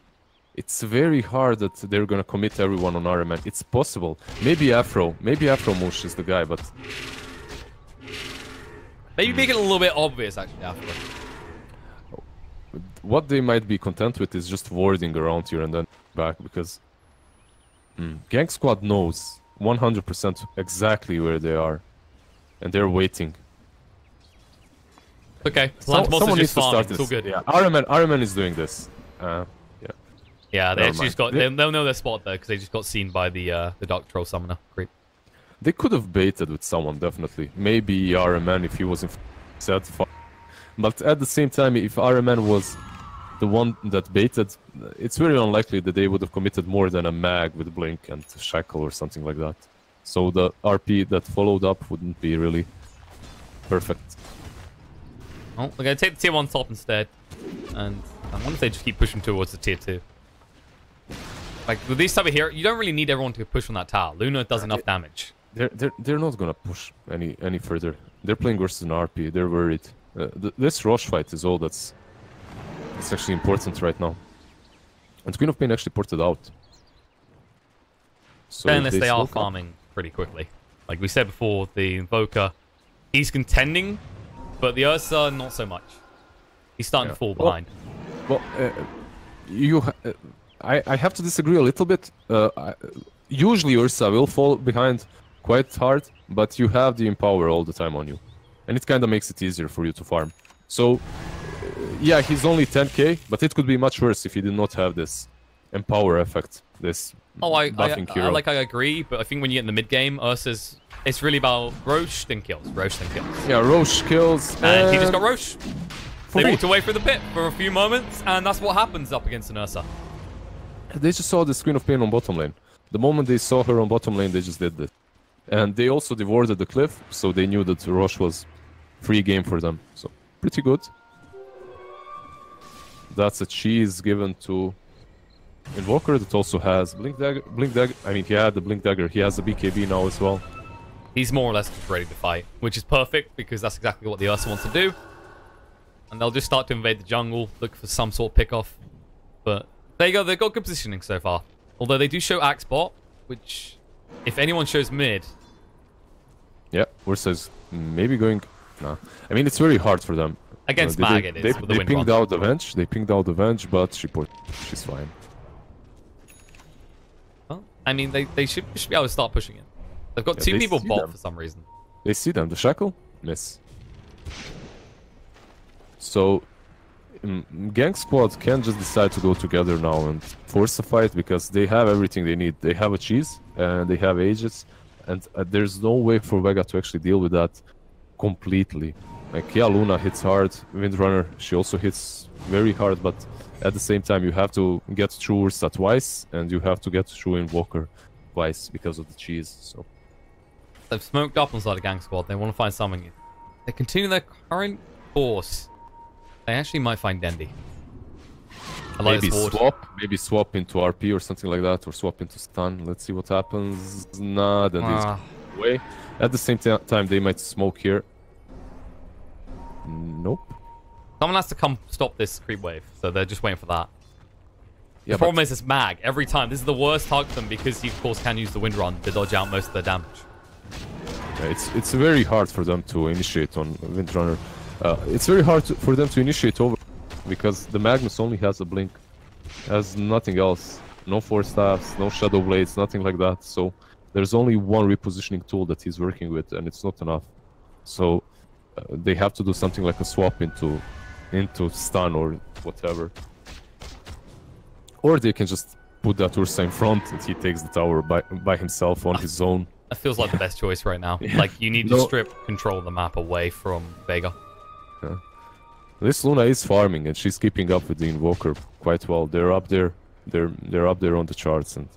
it's very hard that they're gonna commit everyone on RMN. It's possible. Maybe Afro Mush is the guy, but maybe make it a little bit obvious actually. Afro. What they might be content with is just warding around here and then back, because Gang Squad knows 100% exactly where they are, and they're waiting. Okay, someone needs to start this. It's all good. Yeah, RMN is doing this. Yeah, they actually just got. They'll know their spot there because they just got seen by the Dark Troll Summoner. Great. They could have baited with someone, definitely. Maybe RMN if he was in set. But at the same time, if RMN was the one that baited, it's very unlikely that they would have committed more than a mag with Blink and Shackle or something like that. So the RP that followed up wouldn't be really perfect. Oh, we're going to take the tier 1 top instead. And I wonder if they just keep pushing towards the tier 2. Like, with these type of heroes, you don't really need everyone to push on that tower. Luna does enough damage. They're not gonna push any further. They're playing versus an RP. They're worried. This Rosh fight is all that's actually important right now. And Queen of Pain actually ported out. So unless they are farming pretty quickly. Like we said before, the Invoker, he's contending, but the Ursa, not so much. He's starting to fall behind. Well, I have to disagree a little bit. Usually Ursa will fall behind quite hard, but you have the Empower all the time on you. And it kind of makes it easier for you to farm. So, yeah, he's only 10k, but it could be much worse if he did not have this Empower effect, this buffing hero. I agree, but I think when you get in the mid-game, Ursa's... It's really about Rosh, then kills. Rosh, then kills. Yeah, Rosh kills. And he just got Rosh. They walked away from the pit for a few moments, and that's what happens up against an Ursa. They just saw the Queen of Pain on bottom lane. The moment they saw her on bottom lane, they just did this. And they also devoured the cliff, so they knew that Rosh was free game for them. So, pretty good. That's a cheese given to Invoker that also has Blink Dagger. I mean, he had the Blink Dagger. He has the BKB now as well. He's more or less ready to fight, which is perfect because that's exactly what the Ursa wants to do. And they'll just start to invade the jungle, look for some sort of pick-off. But there you go, they've got good positioning so far. Although they do show Axe bot, which, if anyone shows mid... Yeah, Ursa's maybe going... Nah. I mean, it's very hard for them. Against Mag it is, with the They wind pinged run. out the Venge. They pinged out the Venge, but she's fine. Well, I mean, they should be able to start pushing it. They've got two people bot for some reason. They see them. The Shackle? Miss. So, Gang Squad can just decide to go together now and force a fight because they have everything they need. They have a cheese and they have Aegis, and there's no way for Vega to actually deal with that completely. Like, yeah, Luna hits hard, Windrunner, she also hits very hard, but at the same time you have to get through Ursa twice and you have to get through Invoker twice because of the cheese. So they've smoked up on side of Gang Squad. They want to find something. They continue their current course. They actually might find Dendi. Maybe swap into RP or something like that, or swap into stun. Let's see what happens. Nah, Dendi's away. At the same time, they might smoke here. Nope. Someone has to come stop this creep wave, so they're just waiting for that. Yeah, the problem is this Mag. Every time, this is the worst target for them because he, of course, can use the Wind Run to dodge out most of their damage. Yeah, it's very hard for them to initiate on Windrunner. It's very hard for them to initiate over because the Magnus only has a blink, has nothing else. No Force Staffs, no Shadow Blades, nothing like that. So there's only one repositioning tool that he's working with, and it's not enough. So they have to do something like a swap into stun or whatever. Or they can just put that Ursa in front and he takes the tower by himself on his own. That feels like the best choice right now. Yeah. Like, you need to strip control of the map away from Vega. Yeah. This Luna is farming and she's keeping up with the Invoker quite well. They're up there. They're up there on the charts, and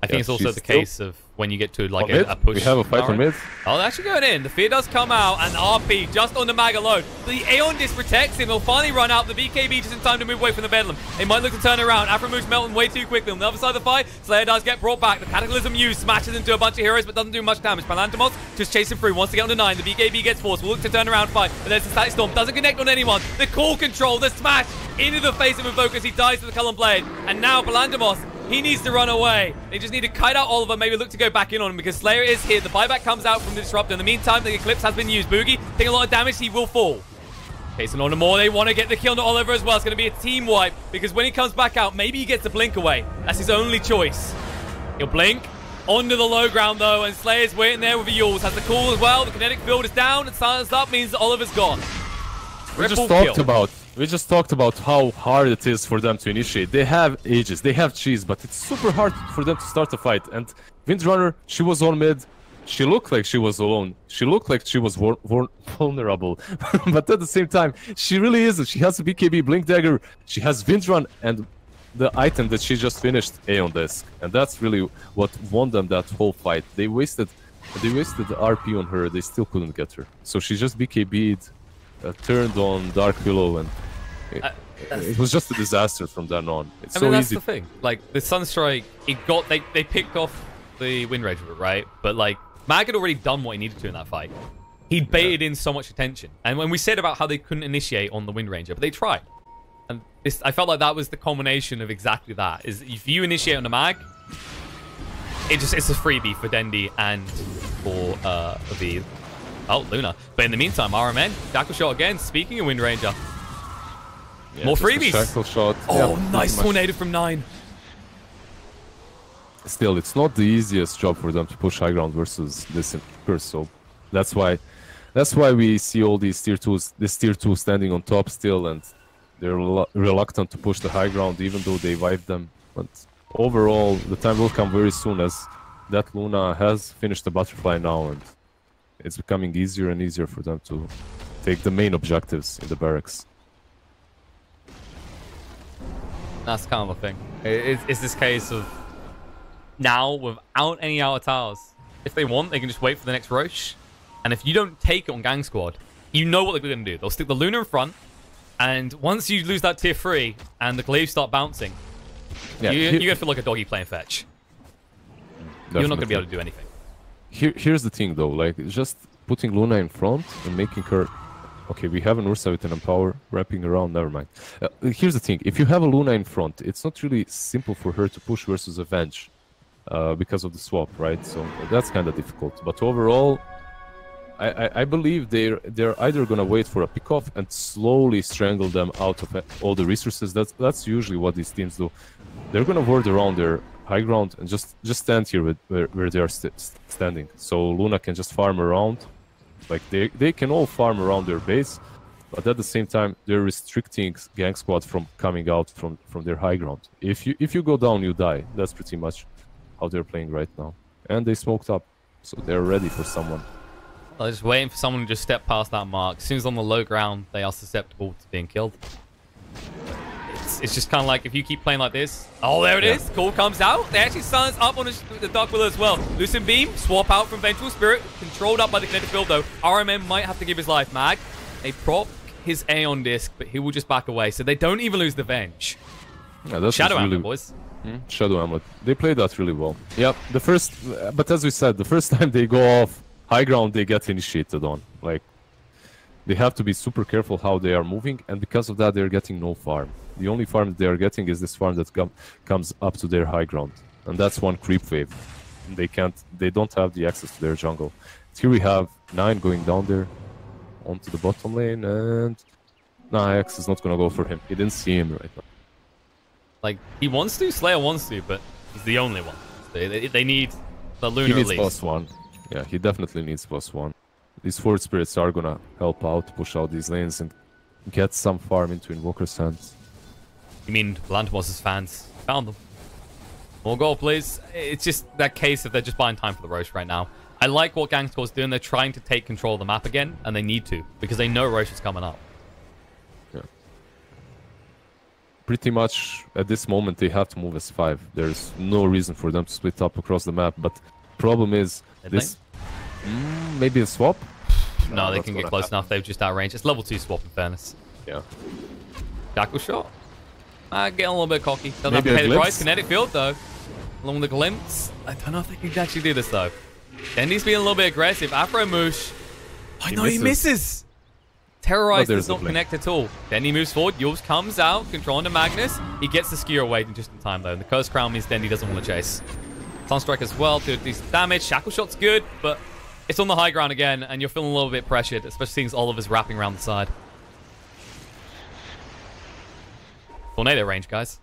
I think it's also the case of when you get to like a push. We have a fight on mid. Oh, they're actually going in. The fear does come out, and RP just on the mag alone. The Aeon Disc protects him. He'll finally run out. The BKB just in time to move away from the Bedlam. They might look to turn around. Aframu's melting way too quickly. On the other side of the fight, Slayer does get brought back. The Cataclysm used smashes into a bunch of heroes, but doesn't do much damage. Palantimos just chasing through. Wants to get on the 9. The BKB gets forced. Will look to turn around fight, but there's the Static Storm. Doesn't connect on anyone. The core control, the smash into the face of Invoker as he dies to the Cullen Blade. And now Palantimos, he needs to run away. They just need to kite out Oliver, maybe look to go back in on him because Slayer is here. The buyback comes out from the Disruptor. In the meantime, the Eclipse has been used. Boogie taking a lot of damage. He will fall. Chasing on more. They want to get the kill on Oliver as well. It's going to be a team wipe because when he comes back out, maybe he gets the blink away. That's his only choice. He'll blink. Onto the low ground though, and Slayer's waiting there with the Yules. Has the cool as well. The kinetic field is down. And silence up means that Oliver's gone. We just talked about how hard it is for them to initiate. They have Aegis, they have cheese, but it's super hard for them to start a fight. And Windrunner, she was on mid. She looked like she was alone. She looked like she was vulnerable. But at the same time, she really isn't. She has a BKB Blink Dagger. She has Wind Run and the item that she just finished, Aeon Disc. And that's really what won them that whole fight. They wasted the RP on her. They still couldn't get her. So she just BKB'd, turned on Dark Willow, and it was just a disaster from then on. It's so that's easy. the thing. Like, the Sunstrike, they picked off the Wind Rage route, right? But, like, Mag had already done what he needed to in that fight. He baited in so much attention. And when we said about how they couldn't initiate on the Wind Ranger, but they tried. And I felt like that was the culmination of exactly that. Is if you initiate on the Mag, it's a freebie for Dendi and for the Luna. But in the meantime, RMN, Shackle Shot again. Speaking of Wind Ranger, more freebies. Shackle Shot. Oh, yeah, nice tornado from 9. Still, it's not the easiest job for them to push high ground versus this first. So that's why we see all these tier 2s, this tier 2 standing on top still, and they're reluctant to push the high ground even though they wiped them. But overall, the time will come very soon, as that Luna has finished the butterfly now, and it's becoming easier and easier for them to take the main objectives in the barracks. That's kind of a thing. It's this case of now, without any outer towers, if they want, they can just wait for the next Roche. And if you don't take it on Gang Squad, you know what they're going to do. They'll stick the Luna in front, and once you lose that tier 3 and the glaives start bouncing, yeah, you're going to feel like a doggy playing fetch. Definitely. You're not going to be able to do anything. Here's the thing, though. Like, just putting Luna in front and making her... Okay, we have an Ursa with an Empower wrapping around, never mind. Here's the thing. If you have a Luna in front, it's not really simple for her to push versus Avenge. Because of the swap, right? So that's kind of difficult. But overall, I believe they're either gonna wait for a pickoff and slowly strangle them out of all the resources. That's usually what these teams do. They're gonna ward around their high ground and just stand here where they are standing. So Luna can just farm around. Like they can all farm around their base, but at the same time they're restricting Gang Squad from coming out from their high ground. If you go down, you die. That's pretty much how they're playing right now. And they smoked up, so they're ready for someone. They're just waiting for someone to just step past that mark. As soon as on the low ground, they are susceptible to being killed. It's just kind of like, if you keep playing like this... Oh, there it is. Call comes out. They actually silence up on the Dark Willow as well. Lucent Beam, swap out from Vengeful Spirit. Controlled up by the kinetic field, though. RMM might have to give his life. Mag, they prop his Aeon Disc, but he will just back away. So they don't even lose the Venge. Yeah, that's Shadow really... Amulet, boys. Shadow Amulet. They played that really well. Yep, but as we said, the first time they go off high ground, they get initiated on. Like, they have to be super careful how they are moving, and because of that, they're getting no farm. The only farm they are getting is this farm that comes up to their high ground, and that's one creep wave. They don't have the access to their jungle. Here we have 9 going down there onto the bottom lane, and nah, X is not gonna go for him. He didn't see him right now. Like, he wants to, Slayer wants to, but he's the only one. They need the Lunar He needs at least. +1. Yeah, he definitely needs +1. These Forward Spirits are gonna help out, push out these lanes, and get some farm into Invoker's hands. You mean Lantimos' fans found them? More goal, please. It's just that case of they're just buying time for the Roche right now. I like what Gang Squad's doing. They're trying to take control of the map again, and they need to, because they know Roche is coming up. Yeah. Pretty much at this moment they have to move as 5. There's no reason for them to split up across the map, but problem is this... maybe a swap? No, they can get close enough. They've just outranged. It's level 2 swap, in fairness. Yeah. Shackle Shot. Getting a little bit cocky. Doesn't Maybe have to pay a the glimpse? price. Kinetic Field, though. Along with the glimpse. I don't know if they can actually do this, though. Dendy's being a little bit aggressive. Afro Moosh. Oh, no, he misses. Terrorize does not connect at all. Dendy moves forward. Yours comes out, controlling the Magnus. He gets the skewer away just in time, though. And the Curse Crown means Dendy doesn't want to chase. Sunstrike as well to do decent damage. Shackle Shot's good, but it's on the high ground again, and you're feeling a little bit pressured, especially seeing Oliver's wrapping around the side. Tornado range, guys.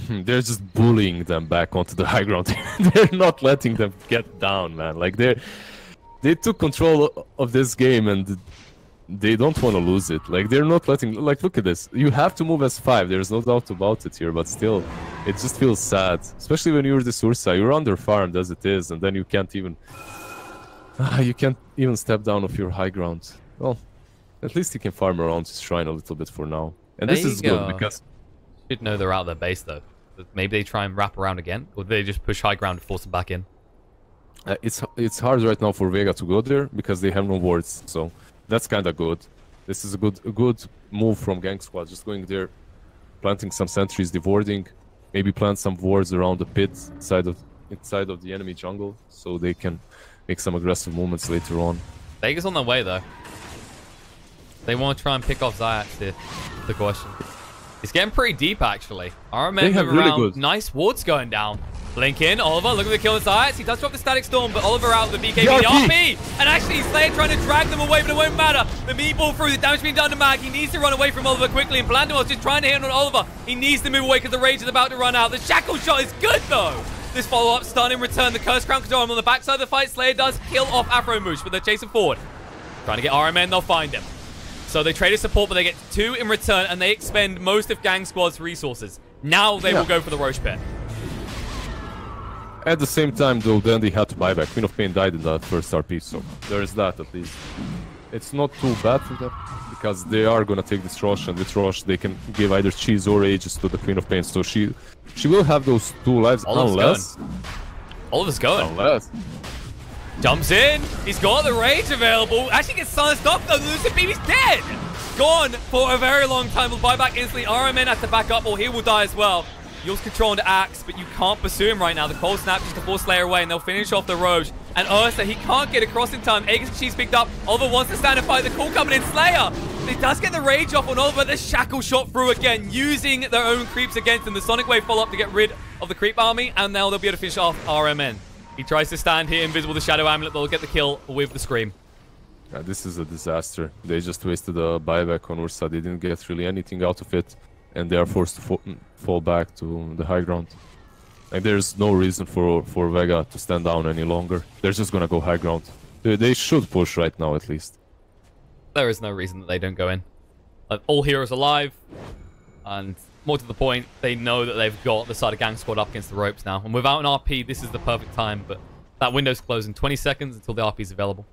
They're just bullying them back onto the high ground. They're not letting them get down, man. Like, they took control of this game, and they don't want to lose it. Like, they're not letting... Like, look at this. You have to move as 5. There's no doubt about it here, but still, it just feels sad. Especially when you're this Ursa. You're under farmed as it is, and then you can't even You can't even step down off your high ground. Well, at least he can farm around his shrine a little bit for now. And this is good because... Should know they're out of their base, though. Maybe they try and wrap around again, or they just push high ground to force them back in. It's hard right now for Vega to go there because they have no wards, so that's kind of good. This is a good move from Gang Squad, just going there, planting some sentries, devording, maybe plant some wards around the pit inside of the enemy jungle, so they can make some aggressive movements later on. Vega's on their way, though. They want to try and pick off Zayats here. The question. It's getting pretty deep, actually. RMN move around. Really nice wards going down. Blink in, Oliver, look at the kill in Zayats. He does drop the Static Storm, but Oliver out with the BKB, the RP! And actually, Slayer trying to drag them away, but it won't matter. The meatball through, the damage being done to Mag. He needs to run away from Oliver quickly, and Blando's just trying to hit on Oliver. He needs to move away because the rage is about to run out. The shackle shot is good, though. This follow-up stun in return. The Curse Crown control him on the backside of the fight. Slayer does kill off Afromoosh, but they're chasing forward. Trying to get RMN, they'll find him. So they traded support, but they get 2 in return, and they expend most of Gang Squad's resources. Now they will go for the Roche Pit. At the same time, though, Dandy had to buy back. Queen of Pain died in that first RP, so there is that at least. It's not too bad for them, because they are going to take this Roche, and with Roche they can give either cheese or ages to the Queen of Pain, so she will have those 2 lives unless... Oliver's going. Unless... Jumps in. He's got the rage available. Actually gets silenced off though. The Lucid Beam is dead. Gone for a very long time. Will buy back instantly. RMN has to back up or he will die as well. Yule's controlling the Axe, but you can't pursue him right now. The Cold Snap just to force Slayer away, and they'll finish off the Roche. And Ursa, he can't get across in time. Aegis and She's picked up. Oliver wants to stand and fight. The call coming in. Slayer. He does get the rage off on Oliver. The shackle shot through again, using their own creeps against him. The Sonic Wave follow-up to get rid of the creep army, and now they'll be able to finish off RMN. He tries to stand here, invisible the Shadow Amulet. They'll get the kill with the Scream. Yeah, this is a disaster. They just wasted a buyback on Ursa. They didn't get really anything out of it, and they are forced to fall back to the high ground. Like, there's no reason for Vega to stand down any longer. They're just gonna go high ground. They should push right now, at least. There is no reason that they don't go in. Like, all heroes alive, and more to the point, they know that they've got the side of Gang Squad up against the ropes now. And without an RP, this is the perfect time, but that window's closed in 20 seconds until the RP is available.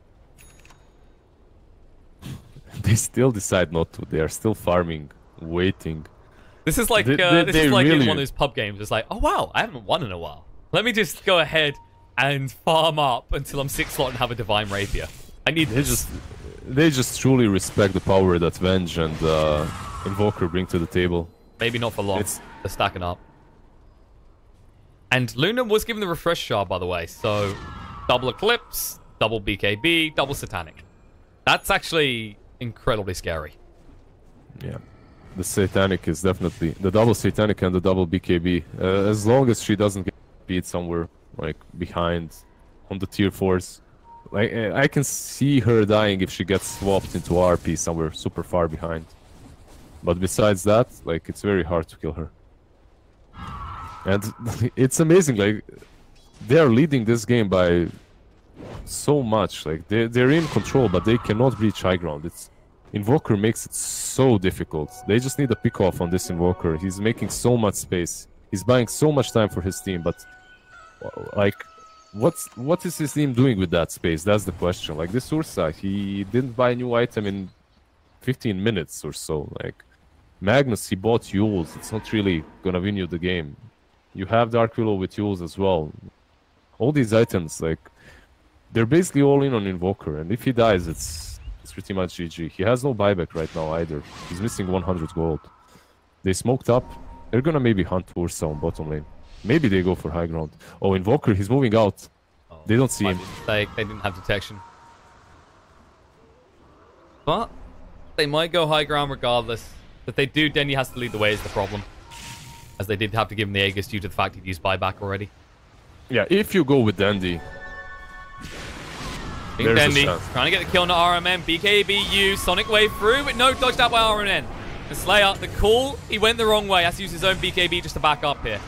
They still decide not to. They are still farming, waiting. This is like this is like really... in one of those pub games. It's like, oh wow, I haven't won in a while. Let me just go ahead and farm up until I'm 6 slot and have a Divine Rapier. I need this. They just truly respect the power that Venge and Invoker bring to the table. Maybe not for long. They're stacking up. And Luna was given the refresh shard, by the way. So, double Eclipse, double BKB, double Satanic. That's actually incredibly scary. Yeah. The Satanic is definitely... The double Satanic and the double BKB. As long as she doesn't get beat somewhere, like, behind on the tier 4s. Like, I can see her dying if she gets swapped into RP somewhere super far behind. But besides that, like, it's very hard to kill her. And it's amazing, like, they are leading this game by so much. Like, they're in control, but they cannot reach high ground. Invoker makes it so difficult. They just need a pick off on this Invoker. He's making so much space. He's buying so much time for his team, but, like, what is his team doing with that space? That's the question. Like, this Ursa, he didn't buy a new item in 15 minutes or so. Like, Magnus, he bought Yules. It's not really gonna win you the game. You have Dark Willow with Yules as well. All these items, like, they're basically all in on Invoker, and if he dies, it's pretty much GG. He has no buyback right now either. He's missing 100 gold. They smoked up. They're gonna maybe hunt Ursa on bottom lane. Maybe they go for high ground. Oh, Invoker, he's moving out. Oh, they don't see him. They didn't have detection. But they might go high ground regardless. If they do, Denny has to lead the way is the problem. As they did have to give him the Aegis due to the fact he'd used buyback already. Yeah, if you go with Dandy. Dandy trying to get the kill on the RMN. BKB used. Sonic Wave through, but no, dodged out by RMN. And Slayer, the call, he went the wrong way. Has to use his own BKB just to back up here.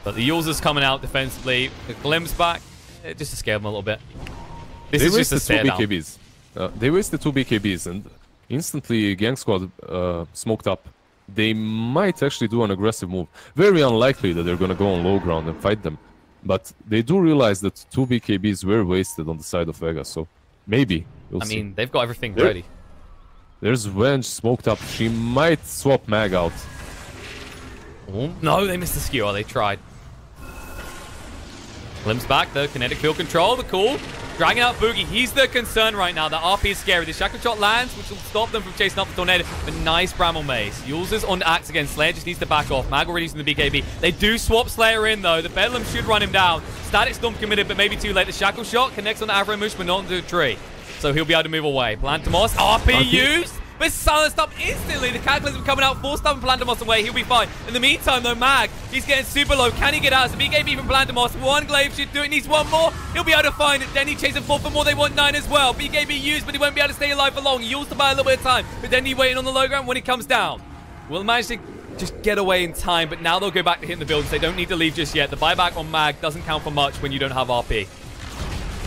But the Yules is coming out defensively. The Glimpse back, just to scare them a little bit. This is just a stare down. BKBs. They wasted 2 BKBs and instantly Gang Squad smoked up. They might actually do an aggressive move. Very unlikely that they're gonna go on low ground and fight them. But they do realize that 2 BKBs were wasted on the side of Vega, so maybe we'll see. I mean, they've got everything ready. There's Venge smoked up. She might swap Mag out. Oh, no, they missed the skewer. They tried. Glimpse back, though. Kinetic field control, the call. Dragging out Boogie. He's the concern right now. The RP is scary. The Shackle Shot lands, which will stop them from chasing up the Tornado. But nice Bramble Mace. Yules is on Axe again. Slayer just needs to back off. Mag already using the BKB. They do swap Slayer in, though. The Bedlam should run him down. Static Storm committed, but maybe too late. The Shackle Shot connects on Avramush, but not into a tree. So he'll be able to move away. Plantamos, RP used. But silenced up instantly. The Cataclysm coming out, forced up Plantamos away. He'll be fine. In the meantime, though, Mag, he's getting super low. Can he get out? It's a BKB from Plantamos. One glaive should do it. Needs one more. He'll be able to find it. Denny chasing 4 for more. They want 9 as well. BKB used, but he won't be able to stay alive for long. He used to buy a little bit of time. But Denny waiting on the low ground when he comes down. Will manage to just get away in time, but now they'll go back to hitting the buildings. They don't need to leave just yet. The buyback on Mag doesn't count for much when you don't have RP.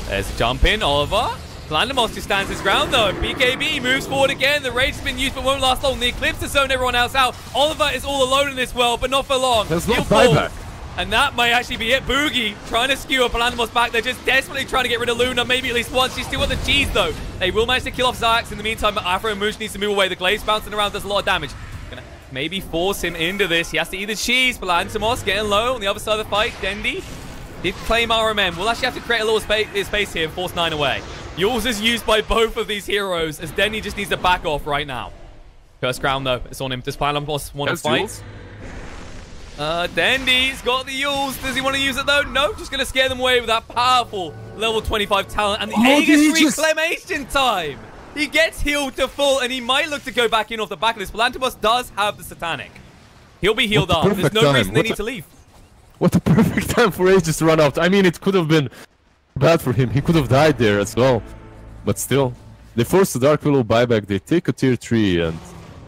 There's a jump in. Oliver. Landamos just stands his ground, though. BKB moves forward again. The Rage's been used, but won't last long. The Eclipse has zoned everyone else out. Oliver is all alone in this world, but not for long. There's no buyback. And that might actually be it. Boogie trying to skewer Landamos back. They're just desperately trying to get rid of Luna, maybe at least once. She's still got the cheese, though. They will manage to kill off Zax in the meantime, but Afro-Moosh needs to move away. The Glaive's bouncing around, does a lot of damage. Gonna maybe force him into this. He has to eat the cheese. Landamos getting low on the other side of the fight. Dendi did claim RMM. We'll actually have to create a little space here and force 9 away. Yules is used by both of these heroes, as Denny just needs to back off right now. Curse Crown, though. It's on him. Does Plantamos want to fight? Dendy's got the Yules. Does he want to use it, though? No, just going to scare them away with that powerful level 25 talent. And the Aegis reclamation time. He gets healed to full, and he might look to go back in off the back of this. Plantamos does have the Satanic. He'll be healed up. There's no reason they need to leave. What a perfect time for Aegis to run out. I mean, it could have been bad for him. He could have died there as well. But still, they force the Dark Willow buyback. They take a tier 3 and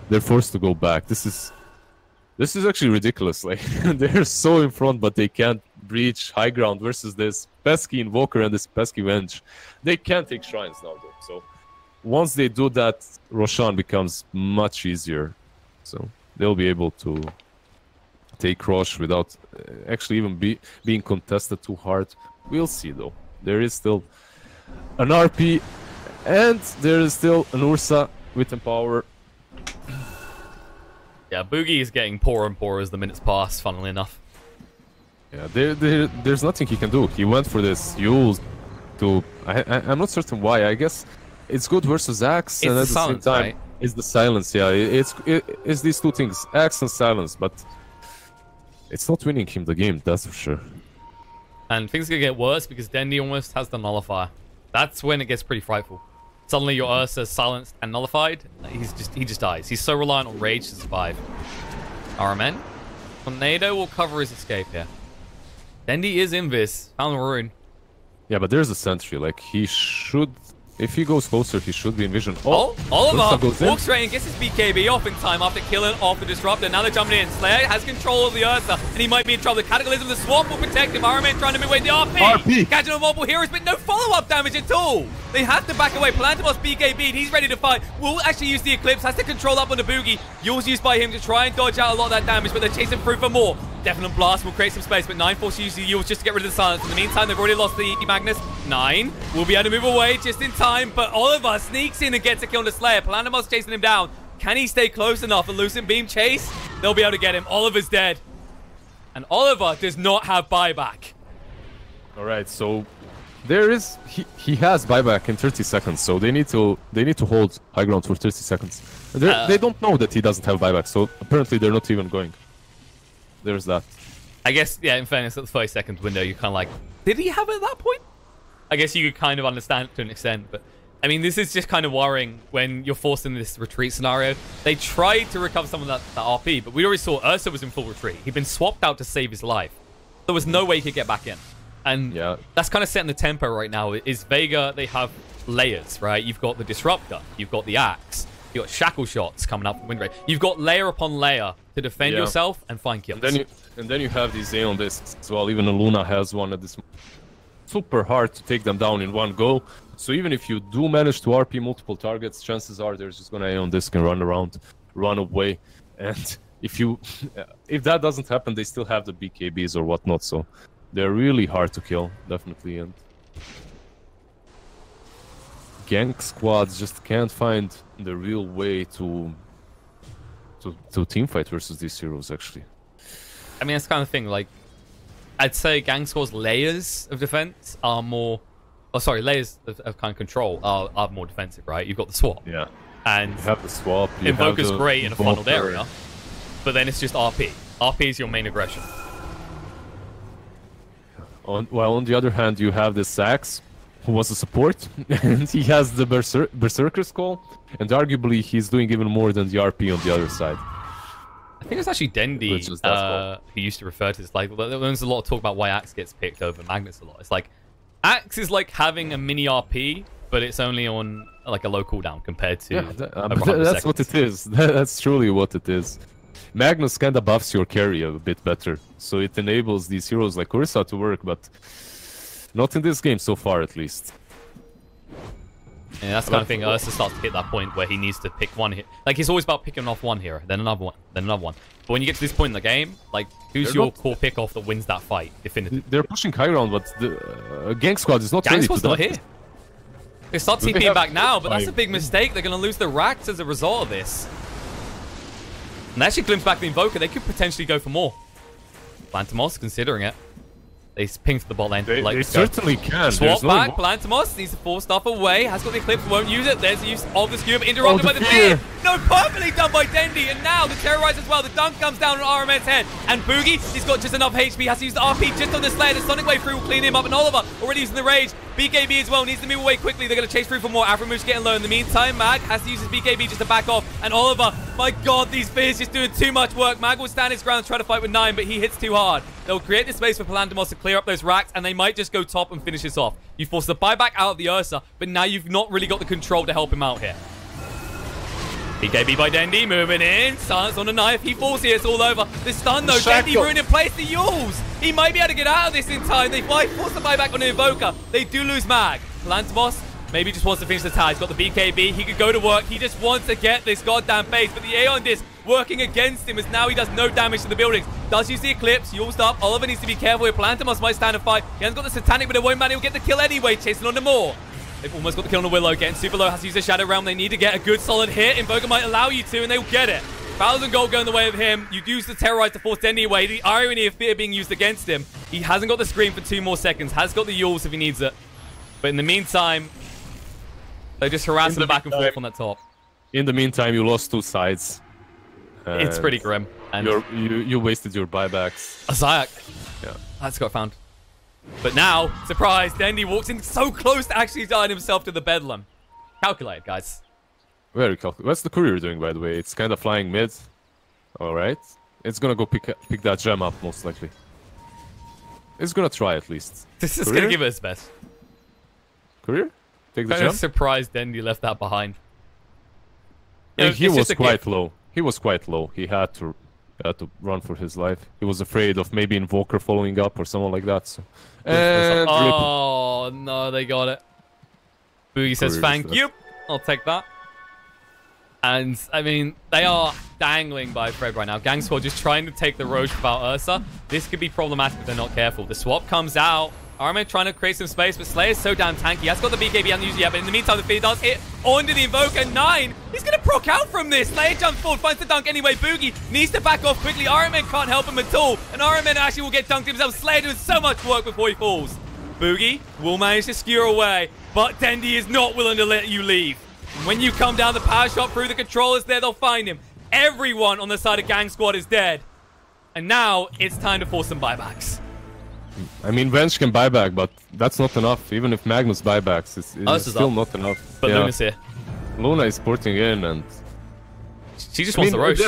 they're forced to go back. This is actually ridiculous. Like, they're so in front, but they can't breach high ground versus this pesky Invoker and this pesky Venge. They can't take shrines now, though. So once they do that, Roshan becomes much easier. So they'll be able to take Rosh without actually even being contested too hard. We'll see, though. There is still an RP, and there is still an Ursa with Empower. Yeah, Boogie is getting poorer and poorer as the minutes pass, funnily enough. Yeah, there's nothing he can do. He went for this Yules to... I'm not certain why. I guess it's good versus Axe, and at the same time, right? It's the silence. Yeah, it's these two things, Axe and silence, but it's not winning him the game, that's for sure. And things are going to get worse because Dendi almost has the Nullifier. That's when it gets pretty frightful. Suddenly your Ursa's silenced and nullified. He just dies. He's so reliant on Rage to survive. RMN. Tornado will cover his escape here. Dendi is Invis. Found the rune. Yeah, but there's a sentry. Like, he should... If he goes closer, he should be in vision. Oh, Oliver walks straight and gets his BKB off in time after killing off the Disruptor. Now they're jumping in. Slayer has control of the Ursa, and he might be in trouble. The Cataclysm, the Swamp will protect him. RMN trying to move away the RP. Catching on multiple heroes, but no follow-up damage at all. They have to back away. Plantamos BKB'd. He's ready to fight. Will actually use the Eclipse. Has to control up on the Boogie. Yules used by him to try and dodge out a lot of that damage, but they're chasing through for more. Definite Blast will create some space, but 9 forces uses Yules just to get rid of the silence. In the meantime, they've already lost the Magnus. 9 will be able to move away just in time, but Oliver sneaks in and gets a kill on the Slayer. Plantamos chasing him down. Can he stay close enough? A Lucent Beam chase? They'll be able to get him. Oliver's dead. And Oliver does not have buyback. Alright, so there is he has buyback in 30 seconds, so they need to hold high ground for 30 seconds. They don't know that he doesn't have buyback, so apparently they're not even going. There's that. I guess, yeah, in fairness, at the 30-second window, you're kind of like, did he have it at that point? I guess you could kind of understand it to an extent, but I mean, this is just kind of worrying when you're forced into this retreat scenario. They tried to recover some of that RP, but we already saw Ursa was in full retreat. He'd been swapped out to save his life. There was no way he could get back in. And yeah, that's kind of setting the tempo right now. Is Vega, they have layers, right? You've got the Disruptor, you've got the Axe, you've got Shackle Shots coming up from Wind Ray. You've got layer upon layer to defend yourself and find kills. And then you have these Aeon Discs as well. Even Luna has one at this moment. Super hard to take them down in one go. So even if you do manage to RP multiple targets, chances are they're just gonna Aeon Disc and run around, run away. And if that doesn't happen, they still have the BKBs or whatnot. So They're really hard to kill, definitely, and gank squads just can't find the real way to team fight versus these heroes, actually. I mean, that's kind of thing. Like, I'd say gang squad's layers of defense are more... Oh, sorry, layers of kind of control are more defensive, right? You've got the swap. Yeah. And you have the swap. Invoker's great in a funneled area, but then it's just RP. RP is your main aggression. While on the other hand, you have the Sax, who was a support, and he has the Berserker's Call, and arguably he's doing even more than the RP on the other side. I think it's actually Dendi who used to refer to this. Like, there's a lot of talk about why Axe gets picked over Magnus a lot. It's like, Axe is like having a mini RP, but it's only on like a low cooldown compared to... Yeah, that's what it is. That's truly what it is. Magnus kind of buffs your carry a bit better, so it enables these heroes like Ursa to work, but not in this game so far, at least. Yeah, that's the kind of thing. Ursa starts to hit that point where he needs to pick one hit. Like, he's always about picking off one hero, then another one, then another one. But when you get to this point in the game, like, who's your core pick-off that wins that fight, definitively? They're pushing high ground, but the Gang Squad is not ready to not here. They start TPing back now, but that's a big mistake. They're going to lose the racks as a result of this. And they actually glimpse back the Invoker. They could potentially go for more. Plantimos considering it. They ping for the bot lane. They certainly can. Swap back. Plantimos needs to force stuff away. Has got the Eclipse. Won't use it. There's the use of the skewer, but interrupted by the fear. No, perfectly done by Dendi. And now the Terrorize as well. The dunk comes down on RMN's head. And Boogie, he's got just enough HP. Has to use the RP just on the Slayer. The Sonic Wave through will clean him up. And Oliver already using the Rage. BKB as well needs to move away quickly. They're going to chase through for more. Afromush getting low. In the meantime, Mag has to use his BKB just to back off. And Oliver, my God, these Fears just doing too much work. Mag will stand his ground and try to fight with 9, but he hits too hard. They'll create the space for Palandamos to clear up those racks, and they might just go top and finish this off. You force the buyback out of the Ursa, but now you've not really got the control to help him out here. BKB by Dendi, moving in. Silence on the knife. He falls here. It's all over. The stun, though. Dendi ruined in place. The Yules. He might be able to get out of this in time. They force the buyback on the Invoker. They do lose Mag. Lantimos maybe just wants to finish the tie. He's got the BKB. He could go to work. He just wants to get this goddamn base. But the Aeon Disc working against him as now he does no damage to the buildings. Does use the Eclipse. Yules up. Oliver needs to be careful here. Plantimos might stand and fight. He hasn't got the Satanic, but it won't matter. He'll get the kill anyway. Chasing on the Maw. They've almost got the kill on the Willow. Getting super low. Has to use the Shadow Realm. They need to get a good solid hit. Invoker might allow you to, and they'll get it. 1,000 gold going the way of him. You use the Terrorize to force Dendi away. The irony of fear being used against him. He hasn't got the screen for 2 more seconds. Has got the Yules if he needs it. But in the meantime, they just harass him back and forth on that top. In the meantime, you lost 2 sides. It's pretty grim. And you wasted your buybacks. A Zayak. Yeah. That's got found. But now, surprise, Dendi walks in so close to actually tying himself to the Bedlam. Calculated, guys. Very calculated. What's the courier doing, by the way? It's kind of flying mid. Alright. It's gonna go pick that gem up, most likely. It's gonna try, at least. This is gonna give it its best. Courier? Take the Kind gem? of surprised Dendi left that behind. Yeah, he was quite low. He was quite low. He had to run for his life. He was afraid of maybe Invoker following up or someone like that. So. And oh, no, they got it. Boogie says, thank you. I'll take that. And, I mean, they are dangling by a thread right now. Gang Squad just trying to take the Roche without Ursa. This could be problematic if they're not careful. The swap comes out. Armin trying to create some space, but Slayer's so damn tanky. He has got the BKB, he hasn't used it yet, but in the meantime, the fear does hit onto the Invoker. 9. He's going to proc out from this. Slayer jumps forward, finds the dunk anyway. Boogie needs to back off quickly. Armin can't help him at all, and Armin actually will get dunked himself. Slayer doing so much work before he falls. Boogie will manage to skewer away, but Dendi is not willing to let you leave. When you come down the power shot through the controllers there, they'll find him. Everyone on the side of Gang Squad is dead. And now it's time to force some buybacks. I mean, Venge can buy back, but that's not enough. Even if Magnus buybacks, it's still not enough. But yeah. Luna's here. Luna is porting in, and she just wants the Roche.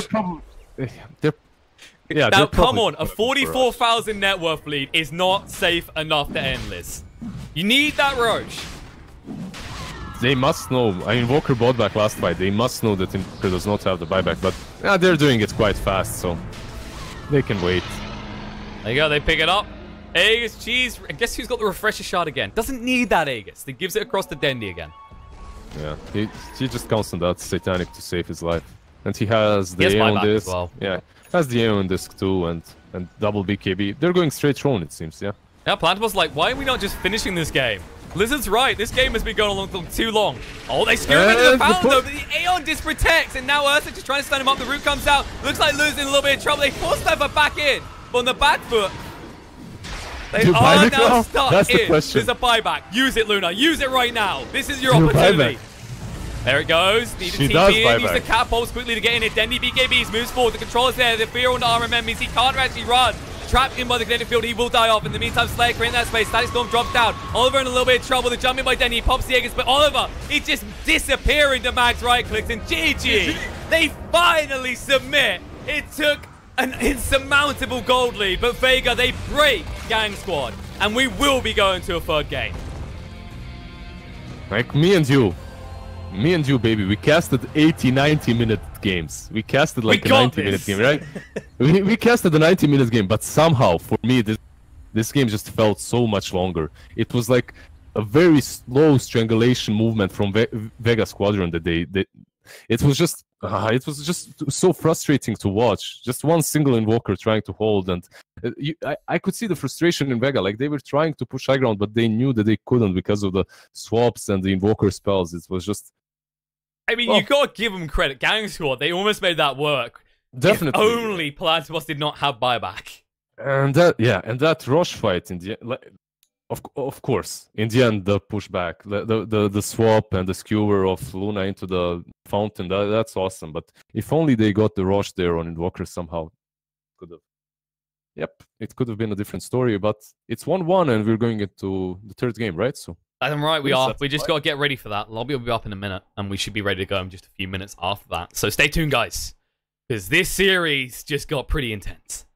Now, come on, a 44,000 net worth lead is not safe enough to end this. You need that Roche. They must know. I mean, Walker bought back last fight. They must know that Invoker does not have the buyback, but they're doing it quite fast, so they can wait. There you go. They pick it up. Aegis, cheese. I guess who's got the refresher shot again? Doesn't need that Aegis. He gives it across to Dendi again. Yeah, he just counts on that Satanic to save his life. And he has the Aeon Disc. Well. Yeah, has the Aeon Disc too, and double BKB. They're going straight Throne, it seems, yeah. Yeah, Plantable's like, why are we not just finishing this game? Lizard's right. This game has been going along too long. Oh, they screw him into the fountain, though. But the Aeon disprotects. And now Ursa just trying to stand him up. The root comes out. Looks like Luz's in a little bit of trouble. They force Sniper back in. But on the back foot, they are now stuck That's in. The question. There's a buyback. Use it, Luna. Use it right now. This is your opportunity. There it goes. Need to TP in. Use the catapults quickly to get in it. Dendy BKBs moves forward. The controller's there. The fear on the RMM means he can't actually run. Trapped in by the kinetic field, he will die off. In the meantime, Slayer creating that space. Static Storm drops down. Oliver in a little bit of trouble. The jump in by Denny. He pops the Aegis, but Oliver, he's just disappearing to Mag's right clicks. And GG, they finally submit. It took an insurmountable gold lead, but Vega, they break Gang Squad. And we will be going to a third game. Like me and you, baby, we casted 80-90 minute games. We casted like a 90-minute game, right? we casted a 90-minute game, but somehow for me this game just felt so much longer. It was like a very slow strangulation movement from Vega Squadron that it was just so frustrating to watch. Just one single invoker trying to hold, and I could see the frustration in Vega. Like they were trying to push high ground, but they knew that they couldn't because of the swaps and the invoker spells. It was just. I mean, you gotta give them credit. Gang Squad, they almost made that work. Definitely. If only Plantabos did not have buyback. And that Rosh fight in the end, of course, in the end, the pushback, the swap and the skewer of Luna into the fountain, that's awesome. But if only they got the Rosh there on Invoker somehow, could have. Yep, it could have been a different story. But it's 1-1, and we're going into the third game, right? So. I'm right, we are. We just got to get ready for that. Lobby will be up in a minute, and we should be ready to go in just a few minutes after that. So stay tuned, guys, because this series just got pretty intense.